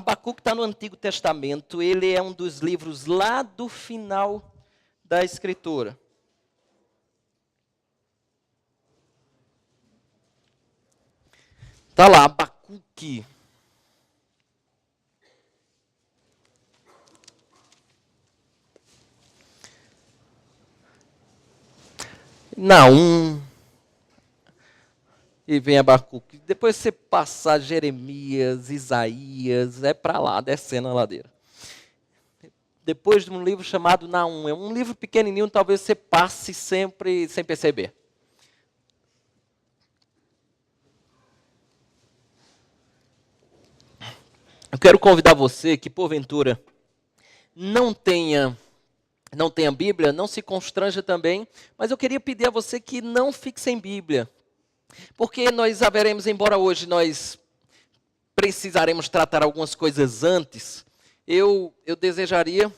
Abacuque está no Antigo Testamento, ele é um dos livros lá do final da Escritura. Está lá, Abacuque. Naum. E vem Abacuque. Depois você passar Jeremias, Isaías, é para lá, descendo a ladeira. Depois de um livro chamado Naum. É um livro pequenininho, talvez você passe sempre sem perceber. Eu quero convidar você que, porventura, não tenha Bíblia, não se constranja também, mas eu queria pedir a você que não fique sem Bíblia. Porque nós haveremos, embora hoje nós precisaremos tratar algumas coisas antes, eu desejaria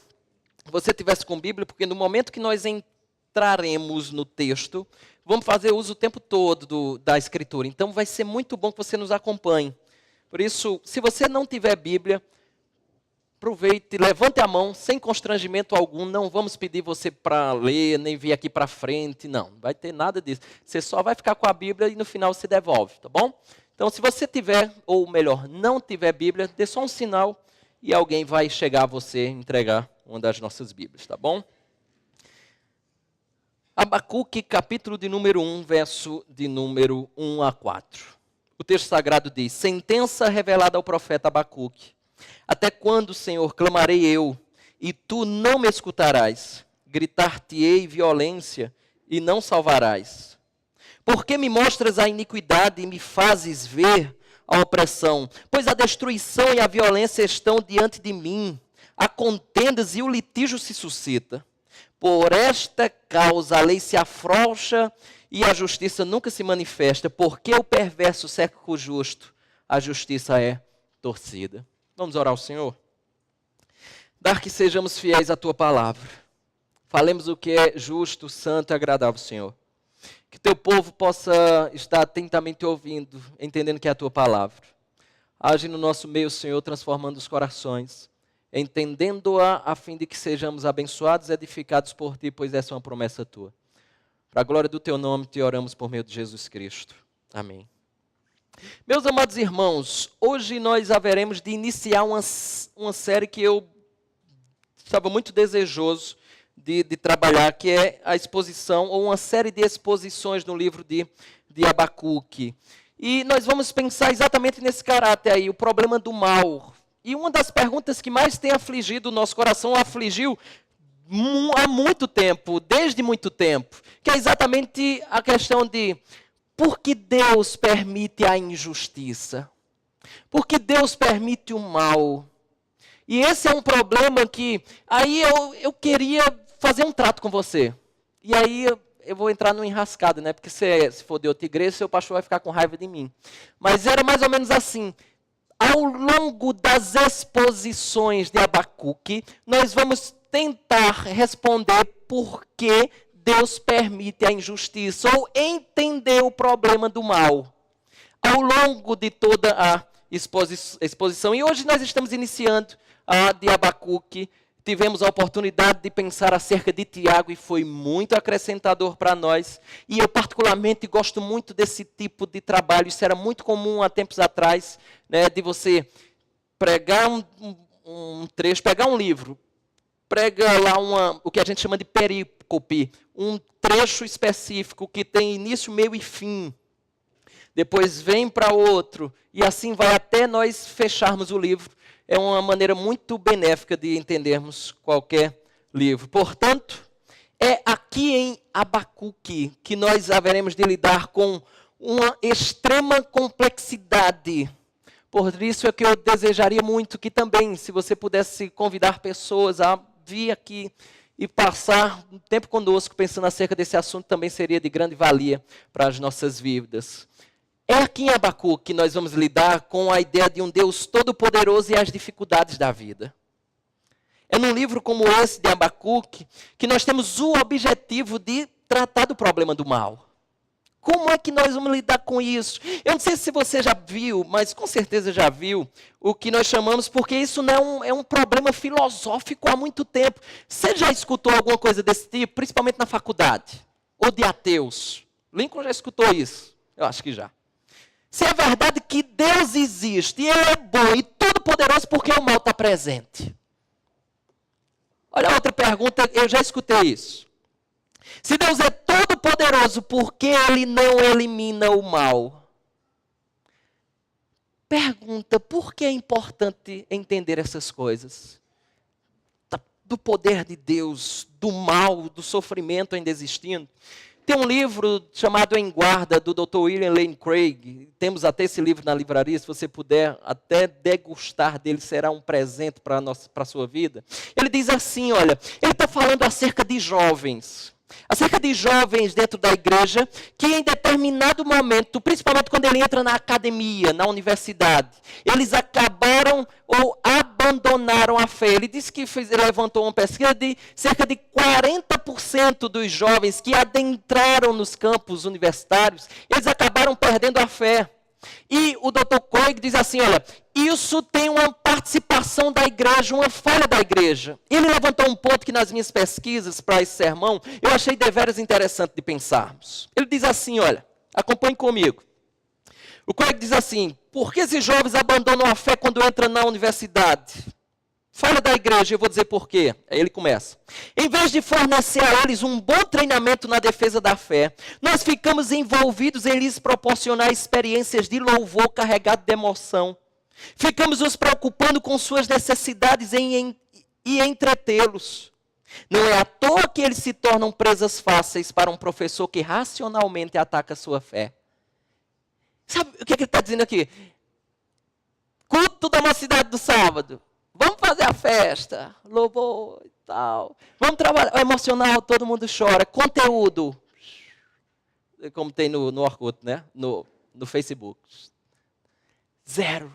que você tivesse com Bíblia, porque no momento que nós entraremos no texto, vamos fazer uso o tempo todo da Escritura. Então vai ser muito bom que você nos acompanhe. Por isso, se você não tiver Bíblia, aproveite, levante a mão, sem constrangimento algum. Não vamos pedir você para ler, nem vir aqui para frente, não vai ter nada disso. Você só vai ficar com a Bíblia e no final você devolve, tá bom? Então, se você tiver, ou melhor, não tiver Bíblia, dê só um sinal e alguém vai chegar a você e entregar uma das nossas Bíblias, tá bom? Abacuque, capítulo de número 1, verso de número 1 a 4. O texto sagrado diz: sentença revelada ao profeta Abacuque. Até quando, Senhor, clamarei eu, e tu não me escutarás? Gritar-te-ei violência, e não salvarás. Por que me mostras a iniquidade e me fazes ver a opressão? Pois a destruição e a violência estão diante de mim. Há contendas e o litígio se suscita. Por esta causa a lei se afrouxa e a justiça nunca se manifesta. Porque o perverso cerca o justo, a justiça é torcida. Vamos orar ao Senhor? Dar que sejamos fiéis à Tua palavra. Falemos o que é justo, santo e agradável, Senhor. Que Teu povo possa estar atentamente ouvindo, entendendo que é a Tua palavra. Age no nosso meio, Senhor, transformando os corações, entendendo-a a fim de que sejamos abençoados e edificados por Ti, pois essa é uma promessa Tua. Para a glória do Teu nome, Te oramos por meio de Jesus Cristo. Amém. Meus amados irmãos, hoje nós haveremos de iniciar uma série que eu estava muito desejoso de trabalhar, que é a exposição, ou uma série de exposições no livro de Abacuque. E nós vamos pensar exatamente nesse caráter aí, o problema do mal. E uma das perguntas que mais tem afligido o nosso coração, afligiu há muito tempo, desde muito tempo, que é exatamente a questão de: por que Deus permite a injustiça? Por que Deus permite o mal? E esse é um problema que, aí eu queria fazer um trato com você. E aí eu vou entrar no enrascado, né? Porque se for de outra igreja, seu pastor vai ficar com raiva de mim. Mas era mais ou menos assim. Ao longo das exposições de Abacuque, nós vamos tentar responder por que Deus permite a injustiça, ou entender o problema do mal, ao longo de toda a exposição. E hoje nós estamos iniciando a de Abacuque. Tivemos a oportunidade de pensar acerca de Tiago e foi muito acrescentador para nós. E eu particularmente gosto muito desse tipo de trabalho. Isso era muito comum há tempos atrás, né, de você pregar um trecho, pegar um livro, prega lá o que a gente chama de perícope, um trecho específico que tem início, meio e fim. Depois vem para outro, e assim vai até nós fecharmos o livro. É uma maneira muito benéfica de entendermos qualquer livro. Portanto, é aqui em Abacuque que nós haveremos de lidar com uma extrema complexidade. Por isso é que eu desejaria muito que também, se você pudesse convidar pessoas a vir aqui e passar um tempo conosco pensando acerca desse assunto, também seria de grande valia para as nossas vidas. É aqui em Abacuque que nós vamos lidar com a ideia de um Deus todo-poderoso e as dificuldades da vida. É num livro como esse de Abacuque que nós temos o objetivo de tratar do problema do mal. Como é que nós vamos lidar com isso? Eu não sei se você já viu, mas com certeza já viu, o que nós chamamos, porque isso não é um problema filosófico há muito tempo. Você já escutou alguma coisa desse tipo, principalmente na faculdade? Ou de ateus? Lincoln já escutou isso? Eu acho que já. Se é verdade que Deus existe, e Ele é bom e todo-poderoso, porque o mal está presente? Olha a outra pergunta, eu já escutei isso. Se Deus é todo-poderoso, por que Ele não elimina o mal? Pergunta, por que é importante entender essas coisas? Do poder de Deus, do mal, do sofrimento ainda existindo. Tem um livro chamado Em Guarda, do Dr. William Lane Craig. Temos até esse livro na livraria, se você puder até degustar dele, será um presente para a sua vida. Ele diz assim, olha, ele está falando acerca de jovens dentro da igreja, que em determinado momento, principalmente quando ele entra na academia, na universidade, eles acabaram ou abandonaram a fé. Ele disse que levantou uma pesquisa de cerca de 40% dos jovens que adentraram nos campos universitários, eles acabaram perdendo a fé. E o Dr. Craig diz assim, olha, isso tem uma participação da igreja, uma falha da igreja. Ele levantou um ponto que nas minhas pesquisas para esse sermão, eu achei deveras interessante de pensarmos. Ele diz assim, olha, acompanhe comigo. O Craig diz assim, por que esses jovens abandonam a fé quando entram na universidade? Falha da igreja, eu vou dizer por quê. Aí ele começa. Em vez de fornecer a eles um bom treinamento na defesa da fé, nós ficamos envolvidos em lhes proporcionar experiências de louvor carregado de emoção. Ficamos nos preocupando com suas necessidades e entretê-los. Não é à toa que eles se tornam presas fáceis para um professor que racionalmente ataca a sua fé. Sabe o que ele está dizendo aqui? Culto da mocidade do sábado. Vamos fazer a festa, louvor e tal. Vamos trabalhar, emocional, todo mundo chora. Conteúdo, como tem no Orkut, né? No Facebook. Zero.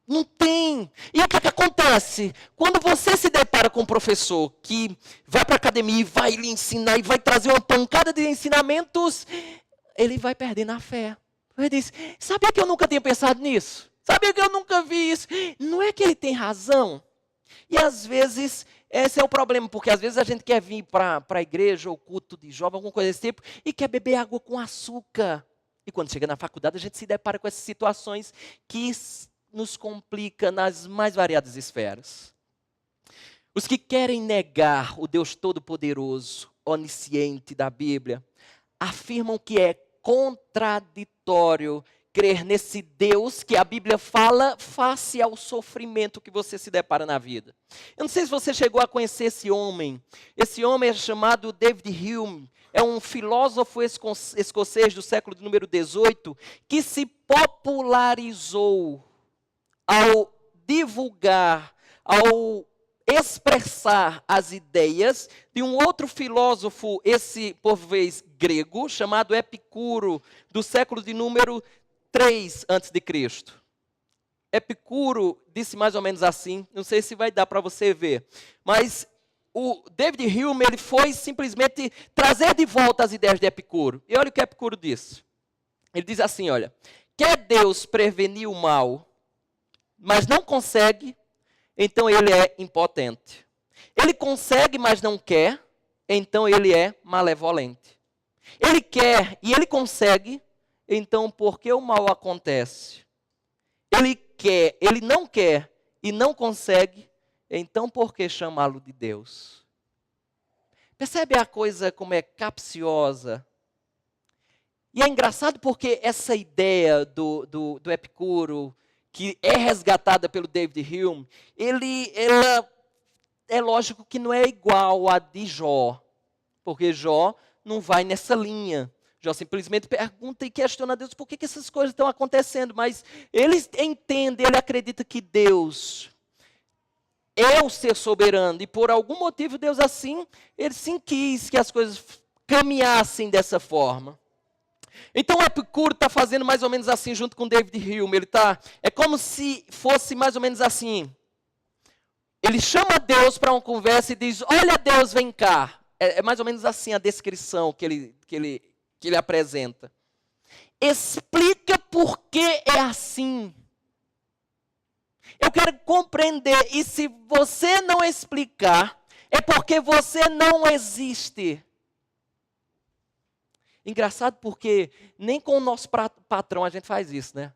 Não tem. E o que acontece? Quando você se depara com um professor que vai para a academia e vai lhe ensinar e vai trazer uma pancada de ensinamentos, ele vai perdendo a fé. Ele diz, sabia que eu nunca tinha pensado nisso? Sabia que eu nunca vi isso? Não é que ele tem razão? E às vezes, esse é o problema, porque às vezes a gente quer vir para a igreja ou culto de jovem, alguma coisa desse tipo, e quer beber água com açúcar. E quando chega na faculdade, a gente se depara com essas situações que nos complica nas mais variadas esferas. Os que querem negar o Deus Todo-Poderoso, onisciente da Bíblia, afirmam que é contraditório crer nesse Deus que a Bíblia fala face ao sofrimento que você se depara na vida. Eu não sei se você chegou a conhecer esse homem. Esse homem é chamado David Hume. É um filósofo escocês do século número 18 que se popularizou ao divulgar, ao expressar as ideias de um outro filósofo, esse por vez grego, chamado Epicuro, do século de número 3 a.C. Epicuro disse mais ou menos assim, não sei se vai dar para você ver, mas o David Hume ele foi simplesmente trazer de volta as ideias de Epicuro. E olha o que Epicuro disse. Ele diz assim, olha, quer Deus prevenir o mal, mas não consegue, então ele é impotente. Ele consegue, mas não quer, então ele é malevolente. Ele quer e ele consegue, então por que o mal acontece? Ele quer, ele não quer e não consegue, então por que chamá-lo de Deus? Percebe a coisa como é capciosa? E é engraçado porque essa ideia do Epicuro, que é resgatada pelo David Hume, ela é lógico que não é igual a de Jó, porque Jó não vai nessa linha. Jó simplesmente pergunta e questiona a Deus por que essas coisas estão acontecendo, mas ele entende, ele acredita que Deus é o ser soberano, e por algum motivo Deus assim, ele sim quis que as coisas caminhassem dessa forma. Então o Epicuro está fazendo mais ou menos assim junto com David Hume. É como se fosse mais ou menos assim. Ele chama Deus para uma conversa e diz, olha Deus, vem cá. É mais ou menos assim a descrição que ele apresenta. Explica por que é assim. Eu quero compreender, e se você não explicar, é porque você não existe. Engraçado porque nem com o nosso patrão a gente faz isso, né?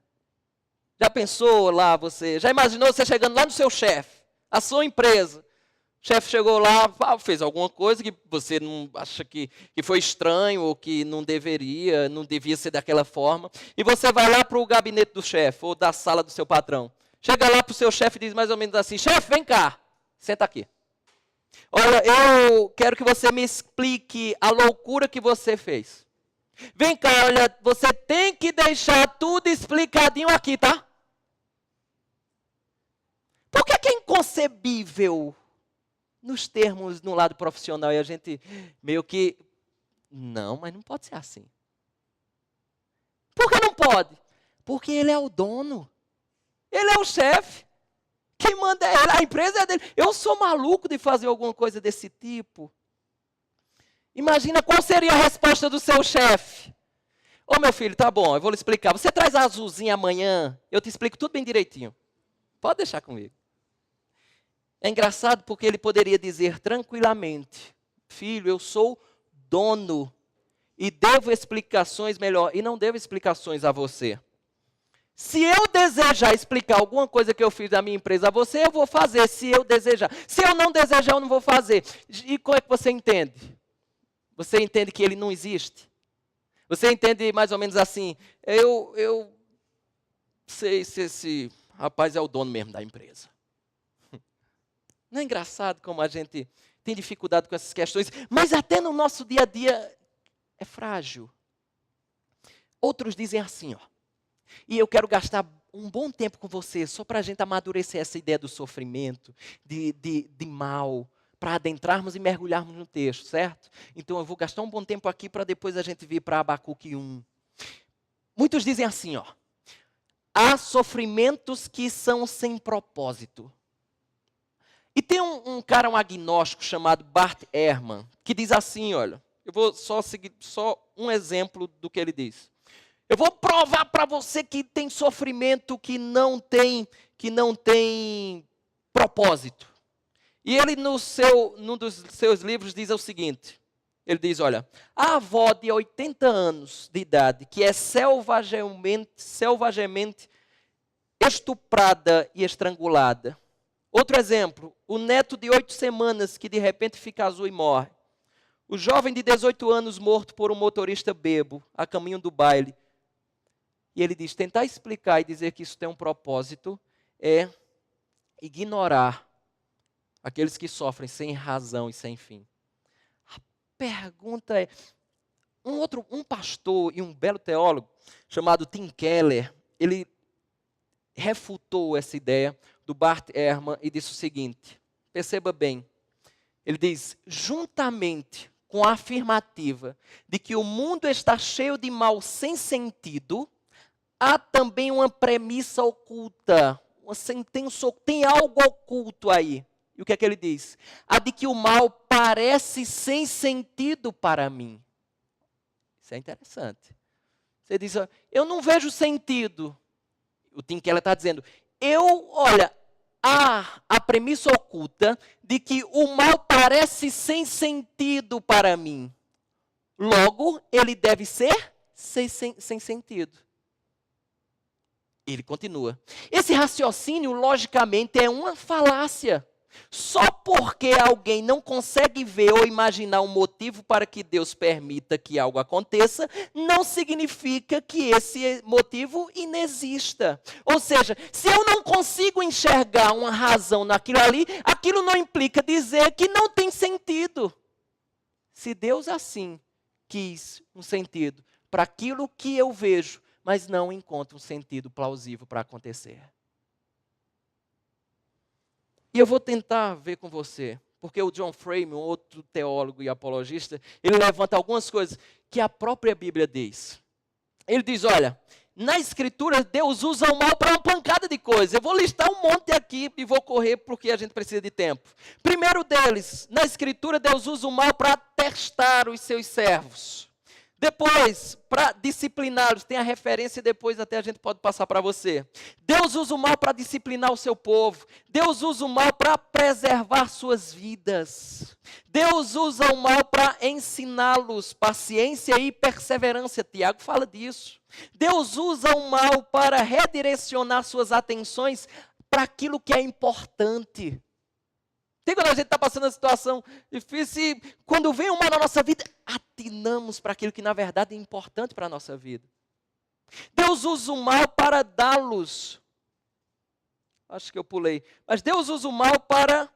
Já pensou lá você, já imaginou você chegando lá no seu chefe, a sua empresa. O chefe chegou lá, fez alguma coisa que você não acha que foi estranho ou que não devia ser daquela forma. E você vai lá para o gabinete do chefe ou da sala do seu patrão. Chega lá para o seu chefe e diz mais ou menos assim, chefe, vem cá, senta aqui. Olha, eu quero que você me explique a loucura que você fez. Vem cá, olha, você tem que deixar tudo explicadinho aqui, tá? Por que é inconcebível nos termos no lado profissional e a gente meio que... Não, mas não pode ser assim. Por que não pode? Porque ele é o dono. Ele é o chefe. Quem manda é ele, a empresa é dele. Eu sou maluco de fazer alguma coisa desse tipo. Imagina qual seria a resposta do seu chefe. Ô meu filho, tá bom, eu vou lhe explicar. Você traz a azulzinha amanhã, eu te explico tudo bem direitinho. Pode deixar comigo. É engraçado porque ele poderia dizer tranquilamente, filho, eu sou dono e devo explicações melhor, e não devo explicações a você. Se eu desejar explicar alguma coisa que eu fiz da minha empresa a você, eu vou fazer, se eu desejar. Se eu não desejar, eu não vou fazer. E como é que você entende? Você entende que ele não existe? Você entende mais ou menos assim, eu sei se esse rapaz é o dono mesmo da empresa. Não é engraçado como a gente tem dificuldade com essas questões, mas até no nosso dia a dia é frágil. Outros dizem assim, ó, e eu quero gastar um bom tempo com você, só para a gente amadurecer essa ideia do sofrimento, de mal, para adentrarmos e mergulharmos no texto, certo? Então eu vou gastar um bom tempo aqui para depois a gente vir para Abacuque 1. Muitos dizem assim, ó, há sofrimentos que são sem propósito. E tem um cara, um agnóstico chamado Bart Ehrman, que diz assim, olha, eu vou só seguir um exemplo do que ele diz. Eu vou provar para você que tem sofrimento que não tem propósito. E ele, num dos seus livros, diz o seguinte, ele diz, olha, a avó de 80 anos de idade, que é selvagemente estuprada e estrangulada. Outro exemplo, o neto de 8 semanas que de repente fica azul e morre. O jovem de 18 anos morto por um motorista bêbado a caminho do baile. E ele diz, tentar explicar e dizer que isso tem um propósito é ignorar aqueles que sofrem sem razão e sem fim. A pergunta é, um pastor e um belo teólogo chamado Tim Keller, ele refutou essa ideia do Bart Ehrman e disse o seguinte, perceba bem, ele diz, juntamente com a afirmativa de que o mundo está cheio de mal sem sentido, há também uma premissa oculta, uma sentença, tem algo oculto aí. E o que é que ele diz? A de que o mal parece sem sentido para mim. Isso é interessante. Você diz, eu não vejo sentido. O Tim Keller está dizendo, olha, há a premissa oculta de que o mal parece sem sentido para mim. Logo, ele deve ser sem sentido. Ele continua. Esse raciocínio, logicamente, é uma falácia. Só porque alguém não consegue ver ou imaginar um motivo para que Deus permita que algo aconteça, não significa que esse motivo inexista. Ou seja, se eu não consigo enxergar uma razão naquilo ali, aquilo não implica dizer que não tem sentido. Se Deus assim quis um sentido para aquilo que eu vejo, mas não encontro um sentido plausível para acontecer. E eu vou tentar ver com você, porque o John Frame, um outro teólogo e apologista, ele levanta algumas coisas que a própria Bíblia diz. Ele diz, olha, na Escritura Deus usa o mal para uma pancada de coisas. Eu vou listar um monte aqui e vou correr porque a gente precisa de tempo. Primeiro deles, na Escritura Deus usa o mal para testar os seus servos. Depois, para discipliná-los, tem a referência depois até a gente pode passar para você. Deus usa o mal para disciplinar o seu povo. Deus usa o mal para preservar suas vidas. Deus usa o mal para ensiná-los paciência e perseverança. Tiago fala disso. Deus usa o mal para redirecionar suas atenções para aquilo que é importante. Tem quando a gente está passando uma situação difícil e quando vem o mal na nossa vida, atinamos para aquilo que na verdade é importante para a nossa vida. Deus usa o mal para dá-los. Acho que eu pulei. Mas Deus usa o mal para...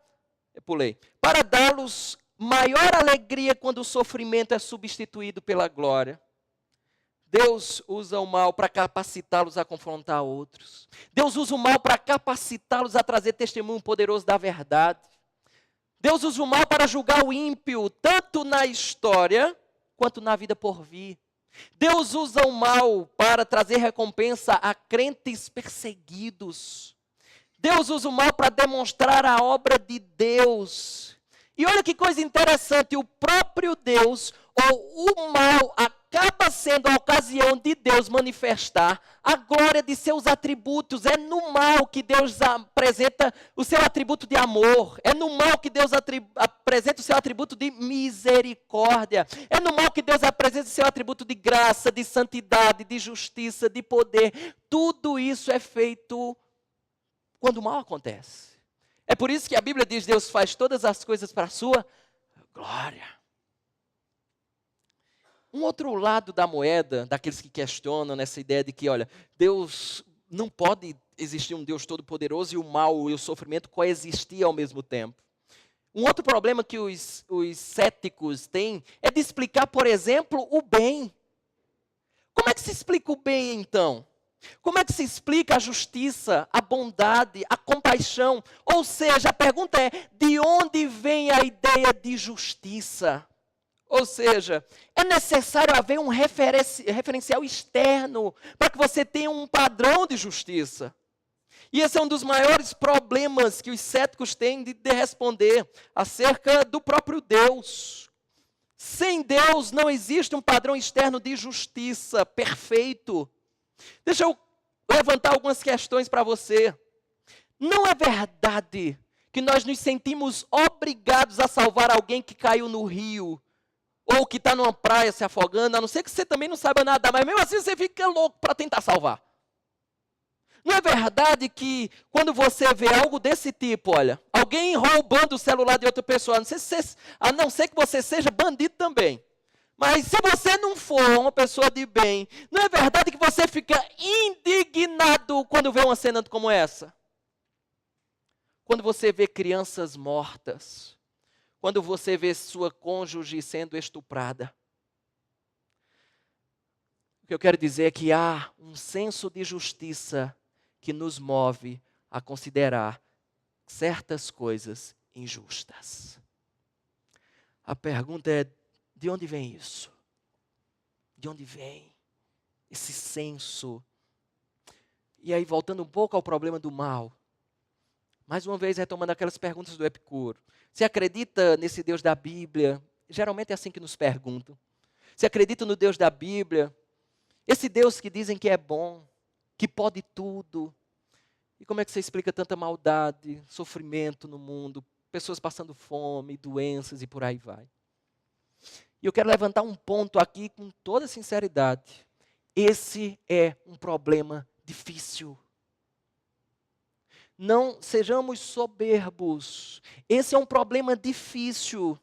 Eu pulei. Para dá-los maior alegria quando o sofrimento é substituído pela glória. Deus usa o mal para capacitá-los a confrontar outros. Deus usa o mal para capacitá-los a trazer testemunho poderoso da verdade. Deus usa o mal para julgar o ímpio, tanto na história, quanto na vida por vir. Deus usa o mal para trazer recompensa a crentes perseguidos. Deus usa o mal para demonstrar a obra de Deus. E olha que coisa interessante, o próprio Deus, ou o mal, acaba sendo a ocasião de Deus manifestar a glória de seus atributos. É no mal que Deus apresenta o seu atributo de amor. É no mal que Deus apresenta o seu atributo de misericórdia. É no mal que Deus apresenta o seu atributo de graça, de santidade, de justiça, de poder. Tudo isso é feito quando o mal acontece. É por isso que a Bíblia diz: Deus faz todas as coisas para a sua glória. Um outro lado da moeda, daqueles que questionam nessa ideia de que, olha, Deus não pode existir um Deus todo-poderoso e o mal e o sofrimento coexistir ao mesmo tempo. Um outro problema que os céticos têm é de explicar, por exemplo, o bem. Como é que se explica o bem, então? Como é que se explica a justiça, a bondade, a compaixão? Ou seja, a pergunta é, de onde vem a ideia de justiça? Ou seja, é necessário haver um referencial externo para que você tenha um padrão de justiça. E esse é um dos maiores problemas que os céticos têm de responder acerca do próprio Deus. Sem Deus não existe um padrão externo de justiça perfeito. Deixa eu levantar algumas questões para você. Não é verdade que nós nos sentimos obrigados a salvar alguém que caiu no rio, ou que está numa praia se afogando, a não ser que você também não saiba nadar, mas mesmo assim você fica louco para tentar salvar. Não é verdade que quando você vê algo desse tipo, olha, alguém roubando o celular de outra pessoa, a não ser que você seja bandido também, mas se você não for uma pessoa de bem, não é verdade que você fica indignado quando vê uma cena como essa? Quando você vê crianças mortas, quando você vê sua cônjuge sendo estuprada. O que eu quero dizer é que há um senso de justiça que nos move a considerar certas coisas injustas. A pergunta é, de onde vem isso? De onde vem esse senso? E aí, voltando um pouco ao problema do mal, mais uma vez retomando aquelas perguntas do Epicuro. Você acredita nesse Deus da Bíblia? Geralmente é assim que nos perguntam. Você acredita no Deus da Bíblia? Esse Deus que dizem que é bom, que pode tudo. E como é que você explica tanta maldade, sofrimento no mundo, pessoas passando fome, doenças e por aí vai? E eu quero levantar um ponto aqui com toda sinceridade. Esse é um problema difícil. Não sejamos soberbos. Esse é um problema difícil.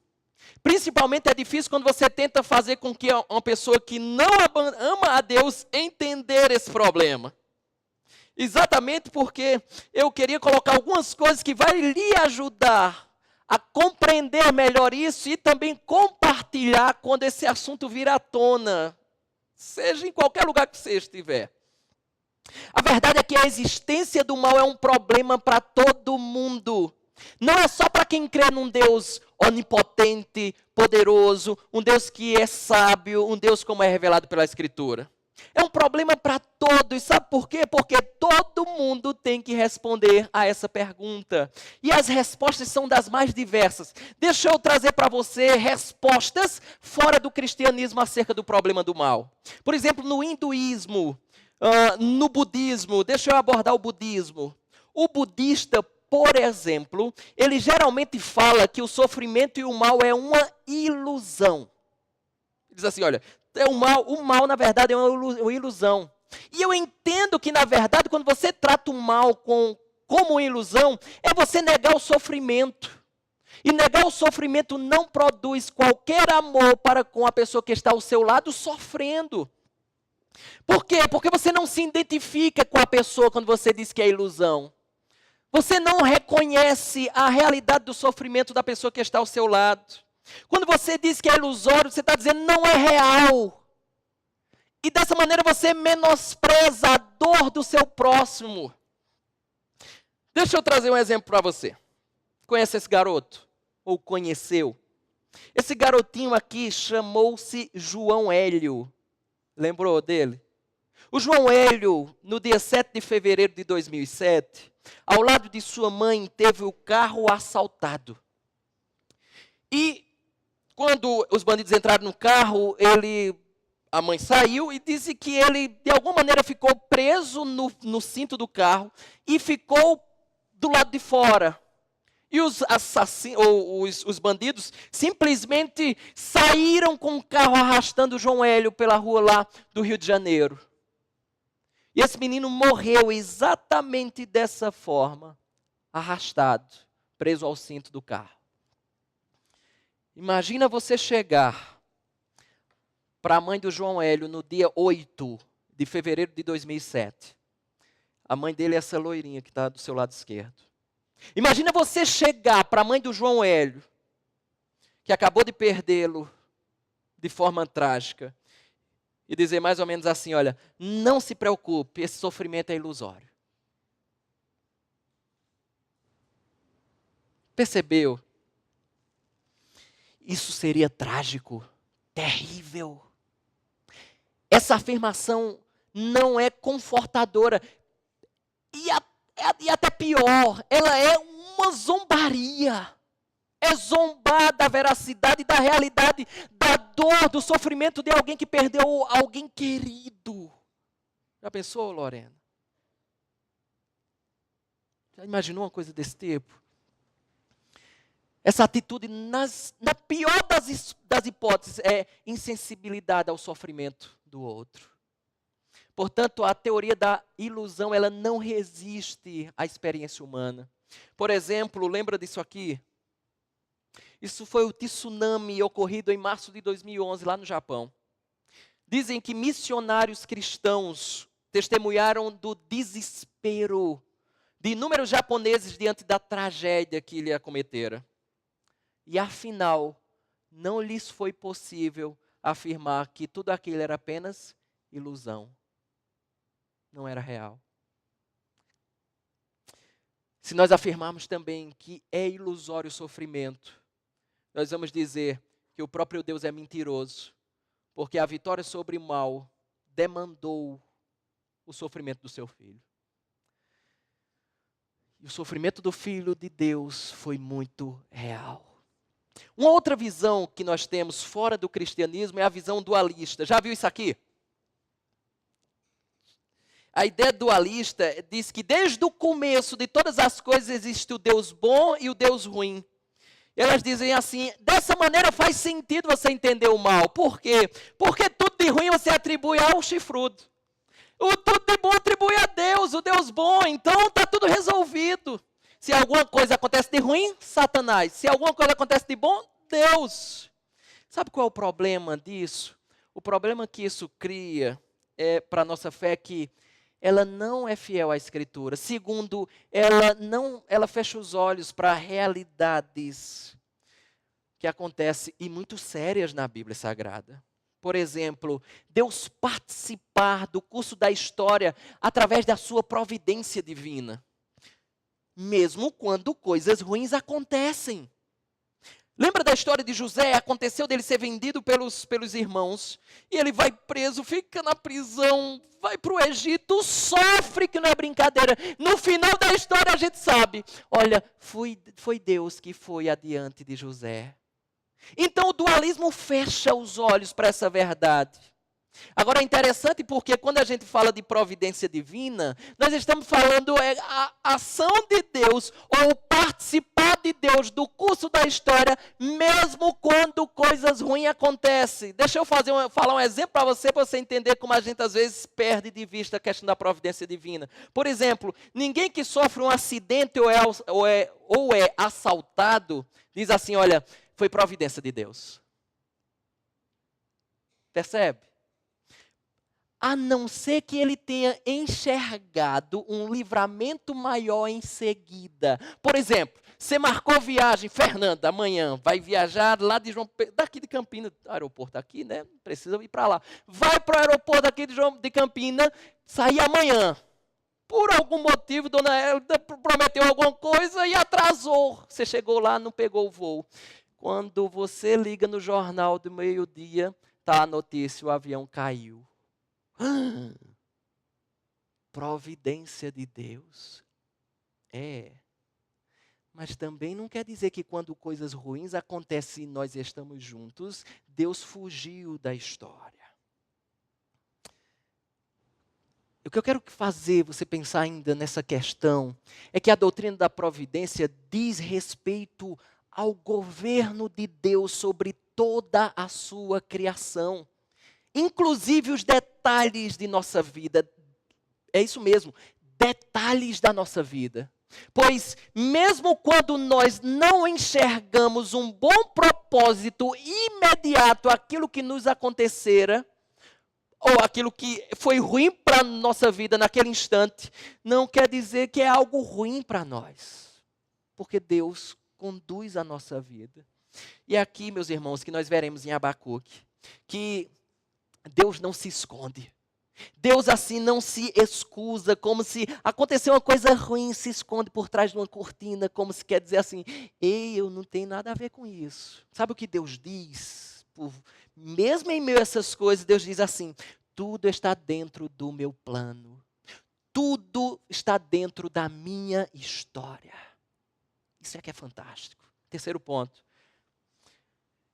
Principalmente é difícil quando você tenta fazer com que uma pessoa que não ama a Deus entender esse problema. Exatamente porque eu queria colocar algumas coisas que vai lhe ajudar a compreender melhor isso e também compartilhar quando esse assunto vir à tona. Seja em qualquer lugar que você estiver. A verdade é que a existência do mal é um problema para todo mundo. Não é só para quem crê num Deus onipotente, poderoso, um Deus que é sábio, um Deus como é revelado pela Escritura. É um problema para todos. Sabe por quê? Porque todo mundo tem que responder a essa pergunta. E as respostas são das mais diversas. Deixa eu trazer para você respostas fora do cristianismo acerca do problema do mal. Por exemplo, no hinduísmo, no budismo. Deixa eu abordar o budismo. O budista, por exemplo, ele geralmente fala que o sofrimento e o mal é uma ilusão. Ele diz assim, olha, o mal, na verdade, é uma ilusão. E eu entendo que, na verdade, quando você trata o mal como uma ilusão, é você negar o sofrimento. E negar o sofrimento não produz qualquer amor para com a pessoa que está ao seu lado sofrendo. Por quê? Porque você não se identifica com a pessoa quando você diz que é ilusão. Você não reconhece a realidade do sofrimento da pessoa que está ao seu lado. Quando você diz que é ilusório, você está dizendo não é real. E dessa maneira você menospreza a dor do seu próximo. Deixa eu trazer um exemplo para você. Conhece esse garoto? Ou conheceu? Esse garotinho aqui chamou-se João Hélio. Lembrou dele? O João Hélio, no dia 7 de fevereiro de 2007, ao lado de sua mãe, teve o carro assaltado. E quando os bandidos entraram no carro, a mãe saiu e disse que ele, de alguma maneira, ficou preso no cinto do carro e ficou do lado de fora. E os bandidos simplesmente saíram com o carro arrastando o João Hélio pela rua lá do Rio de Janeiro. E esse menino morreu exatamente dessa forma, arrastado, preso ao cinto do carro. Imagina você chegar para a mãe do João Hélio no dia 8 de fevereiro de 2007. A mãe dele é essa loirinha que está do seu lado esquerdo. Imagina você chegar para a mãe do João Hélio, que acabou de perdê-lo de forma trágica, e dizer mais ou menos assim, olha, não se preocupe, esse sofrimento é ilusório. Percebeu? Isso seria trágico, terrível. Essa afirmação não é confortadora. E até pior, ela é uma zombaria. É zombar da veracidade, da realidade, da dor, do sofrimento de alguém que perdeu alguém querido. Já pensou, Lorena? Já imaginou uma coisa desse tipo? Essa atitude, na pior das hipóteses, é insensibilidade ao sofrimento do outro. Portanto, a teoria da ilusão, ela não resiste à experiência humana. Por exemplo, lembra disso aqui? Isso foi o tsunami ocorrido em março de 2011, lá no Japão. Dizem que missionários cristãos testemunharam do desespero de inúmeros japoneses diante da tragédia que lhe acometera. E afinal, não lhes foi possível afirmar que tudo aquilo era apenas ilusão. Não era real. Se nós afirmarmos também que é ilusório o sofrimento, nós vamos dizer que o próprio Deus é mentiroso, porque a vitória sobre o mal demandou o sofrimento do seu filho. E o sofrimento do Filho de Deus foi muito real. Uma outra visão que nós temos fora do cristianismo é a visão dualista. Já viu isso aqui? A ideia dualista diz que desde o começo de todas as coisas existe o Deus bom e o Deus ruim. Elas dizem assim, dessa maneira faz sentido você entender o mal. Por quê? Porque tudo de ruim você atribui ao chifrudo. O tudo de bom atribui a Deus, o Deus bom. Então está tudo resolvido. Se alguma coisa acontece de ruim, Satanás. Se alguma coisa acontece de bom, Deus. Sabe qual é o problema disso? O problema que isso cria para a nossa fé é que ela não é fiel à Escritura. Segundo, ela fecha os olhos para realidades que acontecem e muito sérias na Bíblia Sagrada. Por exemplo, Deus participar do curso da história através da sua providência divina. Mesmo quando coisas ruins acontecem. Lembra da história de José? Aconteceu dele ser vendido pelos irmãos. E ele vai preso, fica na prisão, vai para o Egito, sofre, que não é brincadeira. No final da história a gente sabe. Olha, foi Deus que foi adiante de José. Então o dualismo fecha os olhos para essa verdade. Agora é interessante porque quando a gente fala de providência divina, nós estamos falando a ação de Deus ou participar de Deus do curso da história, mesmo quando coisas ruins acontecem. Deixa eu falar um exemplo para você entender como a gente às vezes perde de vista a questão da providência divina. Por exemplo, ninguém que sofre um acidente ou é assaltado, diz assim, olha, foi providência de Deus. Percebe? A não ser que ele tenha enxergado um livramento maior em seguida. Por exemplo, você marcou viagem, Fernanda, amanhã, vai viajar lá de daqui de Campinas, aeroporto aqui, né? Não precisa ir para lá. Vai para o aeroporto aqui de Campinas, sair amanhã. Por algum motivo, dona Elda prometeu alguma coisa e atrasou. Você chegou lá, não pegou o voo. Quando você liga no jornal do meio-dia, está a notícia, o avião caiu. Providência de Deus. Mas também não quer dizer que quando coisas ruins acontecem e nós estamos juntos, Deus fugiu da história. O que eu quero fazer você pensar ainda nessa questão é que a doutrina da providência diz respeito ao governo de Deus sobre toda a sua criação. Inclusive os detalhes de nossa vida. É isso mesmo, detalhes da nossa vida. Pois mesmo quando nós não enxergamos um bom propósito imediato, aquilo que nos acontecera, ou aquilo que foi ruim para a nossa vida naquele instante, não quer dizer que é algo ruim para nós. Porque Deus conduz a nossa vida. E é aqui, meus irmãos, que nós veremos em Abacuque, que Deus não se esconde. Deus assim não se excusa, como se aconteceu uma coisa ruim, se esconde por trás de uma cortina, como se quer dizer assim, ei, eu não tenho nada a ver com isso. Sabe o que Deus diz? Mesmo em meio a essas coisas, Deus diz assim, tudo está dentro do meu plano. Tudo está dentro da minha história. Isso é que é fantástico. Terceiro ponto.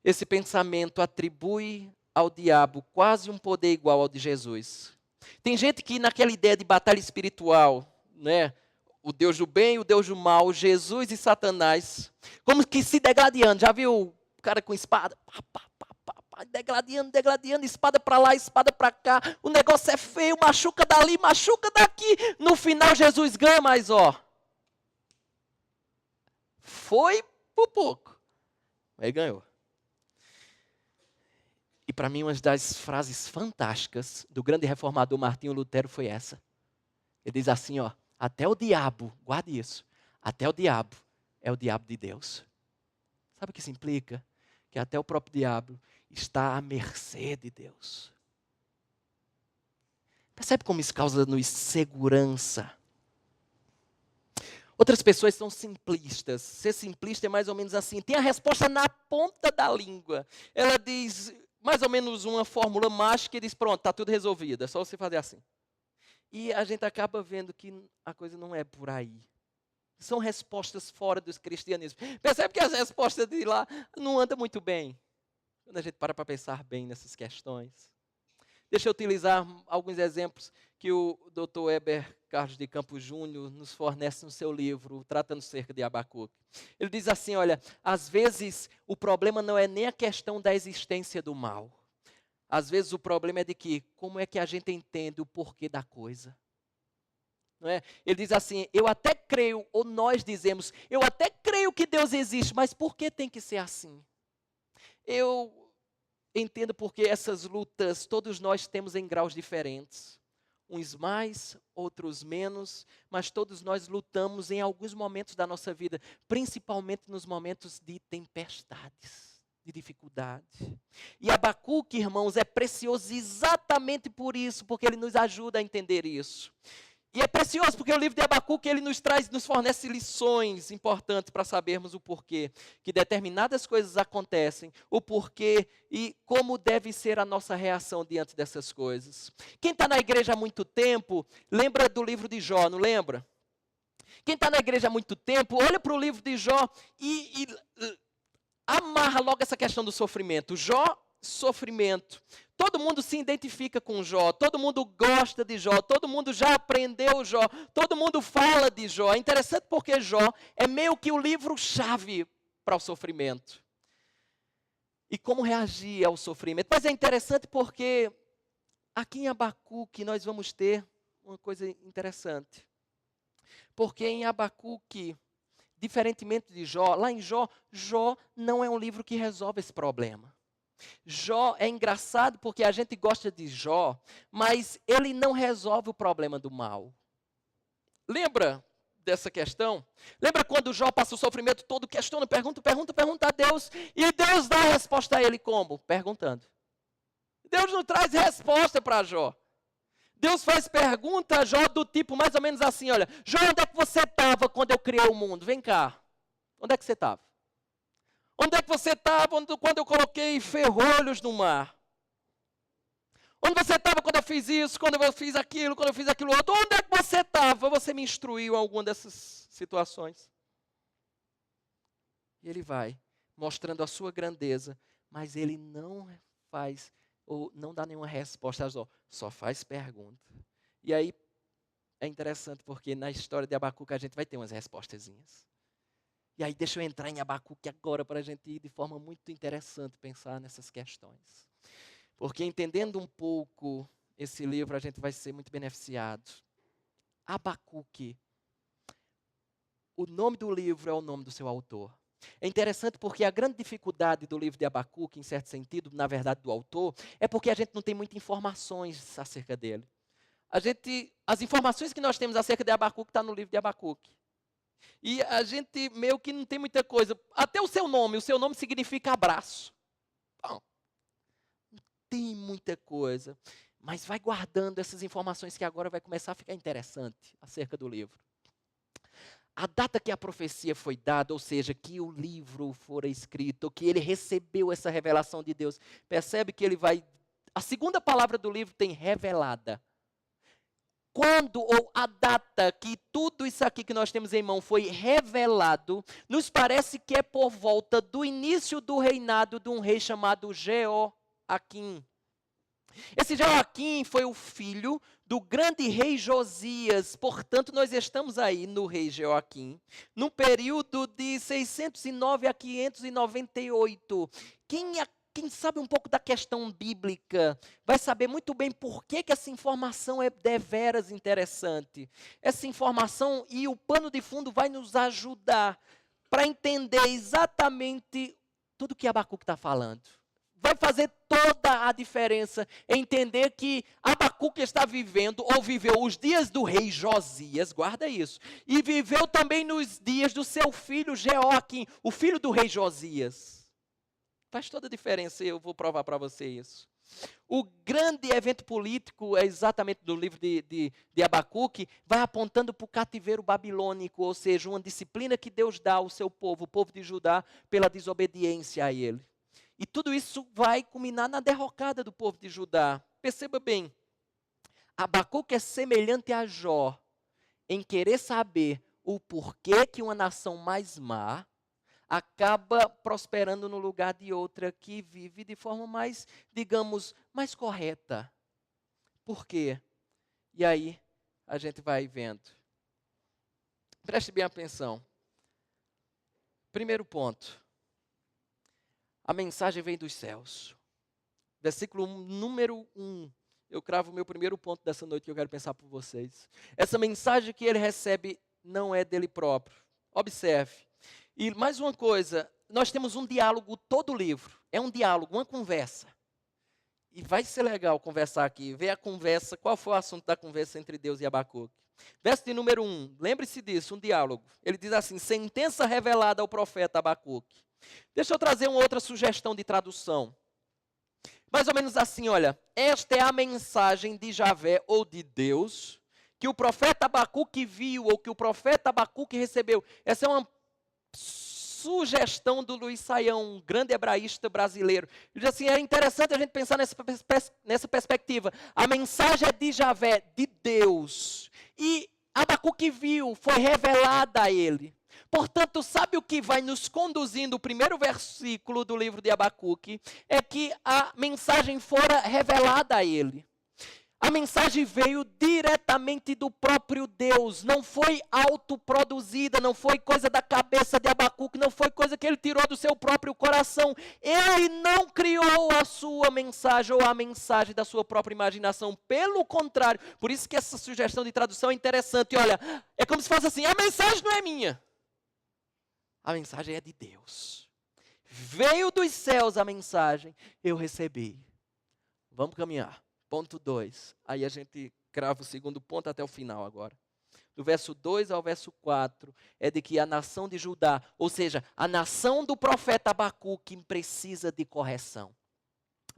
Esse pensamento atribui ao diabo quase um poder igual ao de Jesus. Tem gente que naquela ideia de batalha espiritual, né, o Deus do bem e o Deus do mal, Jesus e Satanás, como que se degladiando. Já viu o cara com espada? Degladiando, espada para lá, espada para cá. O negócio é feio, machuca dali, machuca daqui. No final Jesus ganha, mas foi por pouco. Aí ganhou. E para mim, uma das frases fantásticas do grande reformador Martinho Lutero foi essa. Ele diz assim, até o diabo, guarde isso, até o diabo é o diabo de Deus. Sabe o que isso implica? Que até o próprio diabo está à mercê de Deus. Percebe como isso causa-nos segurança? Outras pessoas são simplistas. Ser simplista é mais ou menos assim, tem a resposta na ponta da língua. Ela diz mais ou menos uma fórmula mágica e diz, pronto, está tudo resolvido, é só você fazer assim. E a gente acaba vendo que a coisa não é por aí. São respostas fora dos cristianismos. Percebe que as respostas de lá não andam muito bem. Quando a gente para pensar bem nessas questões. Deixa eu utilizar alguns exemplos que o Dr. Heber Carlos de Campos Júnior nos fornece no seu livro, tratando cerca de Abacuque. Ele diz assim, olha, às vezes o problema não é nem a questão da existência do mal. Às vezes o problema é de que, como é que a gente entende o porquê da coisa? Não é? Ele diz assim, eu até creio, ou nós dizemos, eu até creio que Deus existe, mas por que tem que ser assim? Eu entendo porque essas lutas todos nós temos em graus diferentes. Uns mais, outros menos, mas todos nós lutamos em alguns momentos da nossa vida, principalmente nos momentos de tempestades, de dificuldade. E Abacuque, irmãos, é precioso exatamente por isso, porque ele nos ajuda a entender isso. E é precioso porque o livro de Abacuque, ele nos fornece lições importantes para sabermos o porquê que determinadas coisas acontecem, o porquê e como deve ser a nossa reação diante dessas coisas. Quem está na igreja há muito tempo, lembra do livro de Jó, não lembra? Quem está na igreja há muito tempo, olha para o livro de Jó e amarra logo essa questão do sofrimento. Jó, sofrimento. Todo mundo se identifica com Jó, todo mundo gosta de Jó, todo mundo já aprendeu Jó, todo mundo fala de Jó. É interessante porque Jó é meio que o livro-chave para o sofrimento. E como reagir ao sofrimento. Mas é interessante porque aqui em Abacuque nós vamos ter uma coisa interessante. Porque em Abacuque, diferentemente de Jó, lá em Jó, Jó não é um livro que resolve esse problema. Jó é engraçado porque a gente gosta de Jó, mas ele não resolve o problema do mal. Lembra dessa questão? Lembra quando Jó passa o sofrimento todo, questiona, pergunta a Deus, e Deus dá a resposta a ele como? Perguntando. Deus não traz resposta para Jó. Deus faz pergunta a Jó do tipo mais ou menos assim, olha, Jó, onde é que você estava quando eu criei o mundo? Vem cá, onde é que você estava? Onde é que você estava quando eu coloquei ferrolhos no mar? Onde você estava quando eu fiz isso, quando eu fiz aquilo outro? Onde é que você estava? Você me instruiu em alguma dessas situações? E ele vai mostrando a sua grandeza, mas ele não faz, ou não dá nenhuma resposta, só faz pergunta. E aí é interessante porque na história de Abacuque a gente vai ter umas respostazinhas. E aí deixa eu entrar em Abacuque agora para a gente ir de forma muito interessante pensar nessas questões. Porque entendendo um pouco esse livro, a gente vai ser muito beneficiado. Abacuque. O nome do livro é o nome do seu autor. É interessante porque a grande dificuldade do livro de Abacuque, em certo sentido, na verdade do autor, é porque a gente não tem muitas informações acerca dele. As informações que nós temos acerca de Abacuque estão no livro de Abacuque. E a gente meio que não tem muita coisa. Até o seu nome significa abraço. Bom, não tem muita coisa. Mas vai guardando essas informações que agora vai começar a ficar interessante acerca do livro. A data que a profecia foi dada, ou seja, que o livro fora escrito, que ele recebeu essa revelação de Deus. Percebe que ele vai... A segunda palavra do livro tem revelada. Quando ou a data que tudo isso aqui que nós temos em mão foi revelado, nos parece que é por volta do início do reinado de um rei chamado Jeoaquim. Esse Jeoaquim foi o filho do grande rei Josias, portanto nós estamos aí no rei Jeoaquim, num período de 609 a 598. Quem sabe um pouco da questão bíblica vai saber muito bem por que essa informação é deveras interessante. Essa informação e o pano de fundo vai nos ajudar para entender exatamente tudo que Abacuque está falando. Vai fazer toda a diferença entender que Abacuque está vivendo, ou viveu os dias do rei Josias, guarda isso, e viveu também nos dias do seu filho Jeoaquim, o filho do rei Josias. Faz toda a diferença, eu vou provar para você isso. O grande evento político, é exatamente do livro de Abacuque, vai apontando para o cativeiro babilônico, ou seja, uma disciplina que Deus dá ao seu povo, o povo de Judá, pela desobediência a ele. E tudo isso vai culminar na derrocada do povo de Judá. Perceba bem, Abacuque é semelhante a Jó, em querer saber o porquê que uma nação mais má acaba prosperando no lugar de outra que vive de forma mais, digamos, mais correta. Por quê? E aí a gente vai vendo. Preste bem atenção. Primeiro ponto. A mensagem vem dos céus. Versículo número 1. Eu cravo o meu primeiro ponto dessa noite que eu quero pensar por vocês. Essa mensagem que ele recebe não é dele próprio. Observe. E mais uma coisa, nós temos um diálogo todo o livro. É um diálogo, uma conversa. E vai ser legal conversar aqui, ver a conversa, qual foi o assunto da conversa entre Deus e Abacuque. Verso de número 1, lembre-se disso, um diálogo. Ele diz assim, sentença revelada ao profeta Abacuque. Deixa eu trazer uma outra sugestão de tradução. Mais ou menos assim, olha, esta é a mensagem de Javé ou de Deus que o profeta Abacuque viu, ou que o profeta Abacuque recebeu. Essa é uma sugestão do Luiz Saião, um grande hebraísta brasileiro. Ele diz assim, é interessante a gente pensar nessa perspectiva. A mensagem é de Javé, de Deus. E Abacuque viu, foi revelada a ele. Portanto, sabe o que vai nos conduzindo, o primeiro versículo do livro de Abacuque, é que a mensagem fora revelada a ele. A mensagem veio diretamente do próprio Deus, não foi autoproduzida, não foi coisa da cabeça de Abacuque, não foi coisa que ele tirou do seu próprio coração. Ele não criou a sua mensagem ou a mensagem da sua própria imaginação, pelo contrário. Por isso que essa sugestão de tradução é interessante. Olha, é como se fosse assim, a mensagem não é minha, a mensagem é de Deus. Veio dos céus a mensagem, eu recebi. Vamos caminhar. Ponto 2. Aí a gente crava o segundo ponto até o final agora. Do verso 2 ao verso 4, é de que a nação de Judá, ou seja, a nação do profeta Abacuque precisa de correção.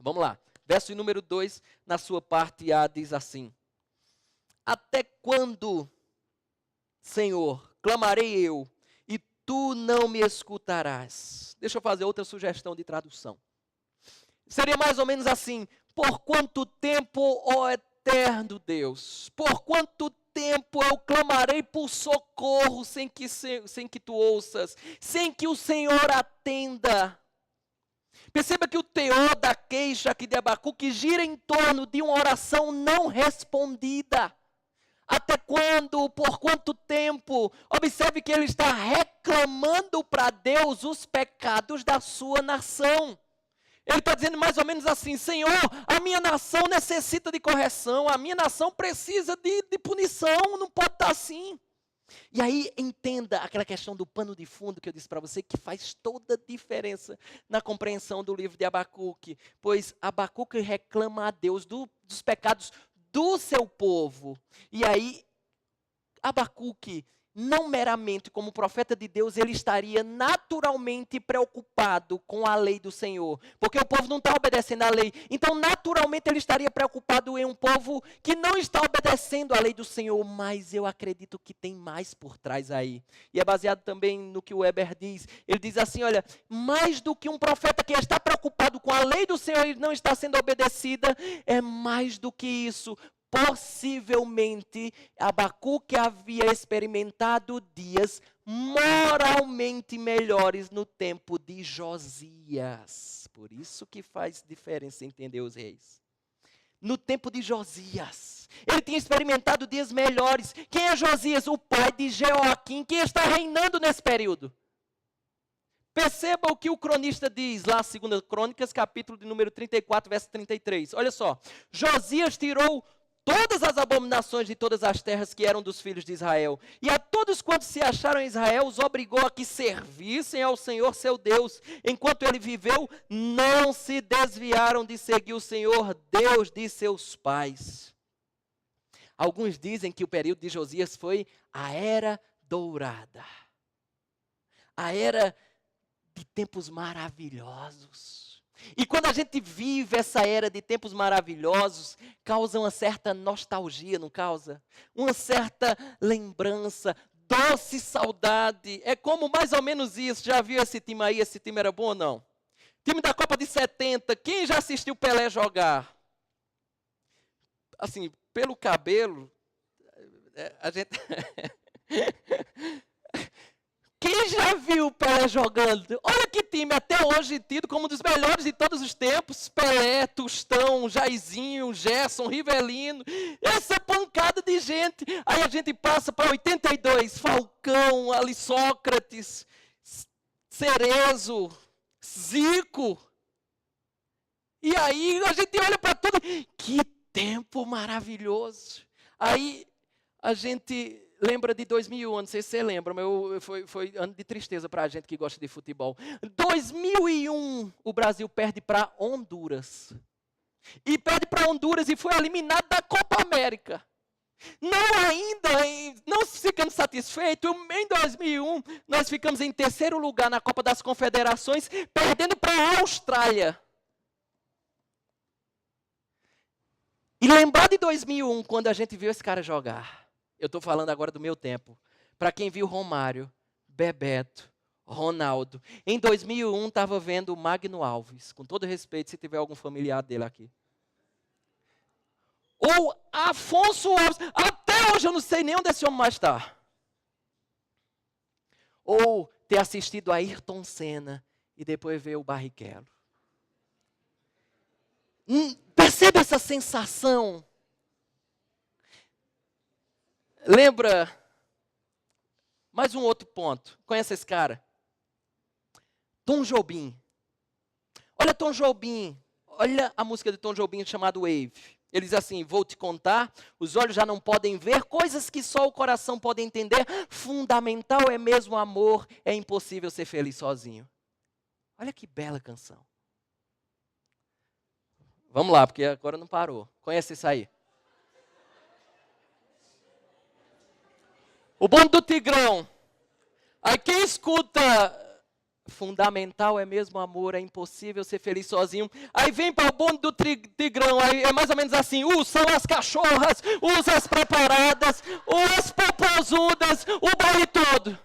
Vamos lá. Verso número 2, na sua parte A, diz assim: até quando, Senhor, clamarei eu, e tu não me escutarás? Deixa eu fazer outra sugestão de tradução. Seria mais ou menos assim: por quanto tempo, ó eterno Deus, por quanto tempo eu clamarei por socorro sem que tu ouças, sem que o Senhor atenda. Perceba que o teor da queixa aqui de Abacuque gira em torno de uma oração não respondida. Até quando, por quanto tempo? Observe que ele está reclamando para Deus os pecados da sua nação. Ele está dizendo mais ou menos assim: Senhor, a minha nação necessita de correção, a minha nação precisa de punição, não pode estar assim. E aí entenda aquela questão do pano de fundo que eu disse para você, que faz toda a diferença na compreensão do livro de Abacuque. Pois Abacuque reclama a Deus dos pecados do seu povo. E aí Abacuque, não meramente como profeta de Deus, ele estaria naturalmente preocupado com a lei do Senhor, porque o povo não está obedecendo à lei. Então, naturalmente, ele estaria preocupado em um povo que não está obedecendo à lei do Senhor, mas eu acredito que tem mais por trás aí. E é baseado também no que o Weber diz. Ele diz assim, olha, mais do que um profeta que está preocupado com a lei do Senhor e não está sendo obedecida, é mais do que isso. Possivelmente, Abacuque havia experimentado dias moralmente melhores no tempo de Josias. Por isso que faz diferença entender os reis. No tempo de Josias, ele tinha experimentado dias melhores. Quem é Josias? O pai de Jeoaquim, que está reinando nesse período. Perceba o que o cronista diz lá, 2 Crônicas, capítulo de número 34, verso 33. Olha só, Josias tirou todas as abominações de todas as terras que eram dos filhos de Israel. E a todos quantos se acharam em Israel, os obrigou a que servissem ao Senhor seu Deus. Enquanto ele viveu, não se desviaram de seguir o Senhor, Deus de seus pais. Alguns dizem que o período de Josias foi a Era Dourada. A Era de tempos maravilhosos. E quando a gente vive essa era de tempos maravilhosos, causa uma certa nostalgia, não causa? Uma certa lembrança, doce saudade. É como mais ou menos isso. Já viu esse time aí? Esse time era bom ou não? Time da Copa de 70. Quem já assistiu Pelé jogar? Assim, pelo cabelo, a gente... Quem já viu o Pelé jogando? Olha que time, até hoje tido como um dos melhores de todos os tempos. Pelé, Tostão, Jairzinho, Gerson, Rivelino. Essa pancada de gente. Aí a gente passa para 82. Falcão, ali Sócrates, Cerezo, Zico. E aí a gente olha para tudo. Que tempo maravilhoso. Aí a gente... lembra de 2001, não sei se você lembra, mas foi ano de tristeza para a gente que gosta de futebol. 2001, o Brasil perde para Honduras. E perde para Honduras e foi eliminado da Copa América. Não ficando satisfeitos, em 2001, nós ficamos em terceiro lugar na Copa das Confederações, perdendo para a Austrália. E lembrar de 2001, quando a gente viu esse cara jogar. Eu estou falando agora do meu tempo. Para quem viu Romário, Bebeto, Ronaldo. Em 2001, estava vendo o Magno Alves. Com todo respeito, se tiver algum familiar dele aqui. Ou Afonso Alves. Até hoje eu não sei nem onde esse homem mais está. Ou ter assistido a Ayrton Senna e depois ver o Barrichello. Percebe essa sensação? Lembra? Mais um outro ponto. Conhece esse cara? Tom Jobim. Olha Tom Jobim. Olha a música de Tom Jobim chamada Wave. Ele diz assim: vou te contar, os olhos já não podem ver, coisas que só o coração pode entender. Fundamental é mesmo o amor, é impossível ser feliz sozinho. Olha que bela canção. Vamos lá, porque agora não parou. Conhece isso aí? O bonde do Tigrão. Aí quem escuta, fundamental é mesmo o amor, é impossível ser feliz sozinho. Aí vem para o bonde do Tigrão, aí é mais ou menos assim: são as cachorras, as preparadas, as popozudas, o baile todo.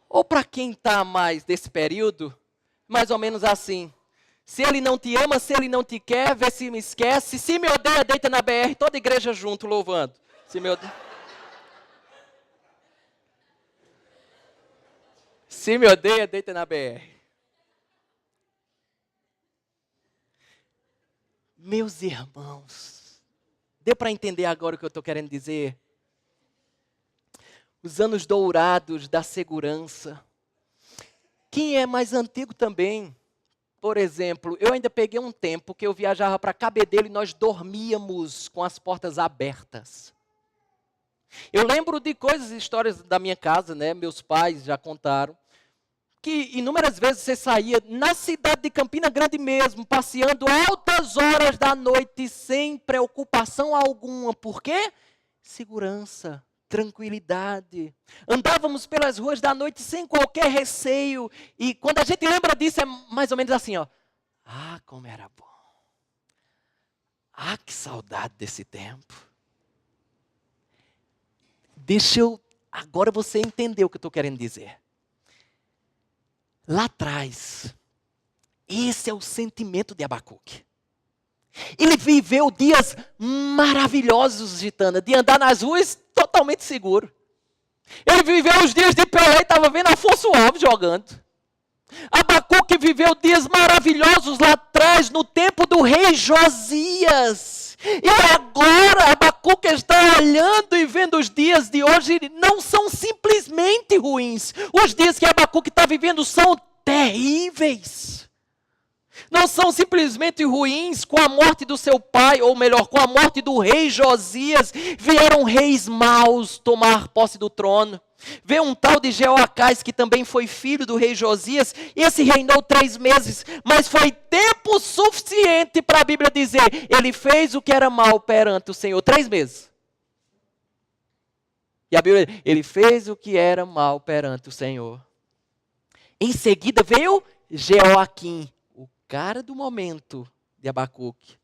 Ou para quem está mais desse período, mais ou menos assim: se ele não te ama, se ele não te quer, vê se me esquece. Se me odeia, deita na BR, toda a igreja junto, louvando. Se me odeia, se me odeia, deita na BR. Meus irmãos, deu para entender agora o que eu estou querendo dizer? Os anos dourados da segurança. Quem é mais antigo também? Por exemplo, eu ainda peguei um tempo que eu viajava para Cabedelo e nós dormíamos com as portas abertas. Eu lembro de coisas, histórias da minha casa, né? Meus pais já contaram, que inúmeras vezes você saía na cidade de Campina Grande mesmo, passeando altas horas da noite sem preocupação alguma. Por quê? Segurança, tranquilidade. Andávamos pelas ruas da noite sem qualquer receio. E quando a gente lembra disso, é mais ou menos assim, ó. Ah, como era bom. Ah, que saudade desse tempo. Agora você entendeu o que eu estou querendo dizer. Lá atrás, esse é o sentimento de Abacuque. Ele viveu dias maravilhosos, Gitana, de andar nas ruas totalmente seguro. Ele viveu os dias de Pelé e estava vendo Afonso Alves jogando. Abacuque viveu dias maravilhosos lá atrás, no tempo do rei Josias. E agora Abacuque está olhando e vendo os dias de hoje, não são simplesmente ruins. Os dias que Abacuque está vivendo são terríveis. Não são simplesmente ruins. Com a morte do seu pai, ou melhor, com a morte do rei Josias, vieram reis maus tomar posse do trono. Veio um tal de Jeoacás, que também foi filho do rei Josias, e esse reinou 3 meses, mas foi tempo suficiente para a Bíblia dizer, ele fez o que era mal perante o Senhor, 3 meses. E a Bíblia diz, ele fez o que era mal perante o Senhor. Em seguida veio Jeoaquim, o cara do momento de Abacuque.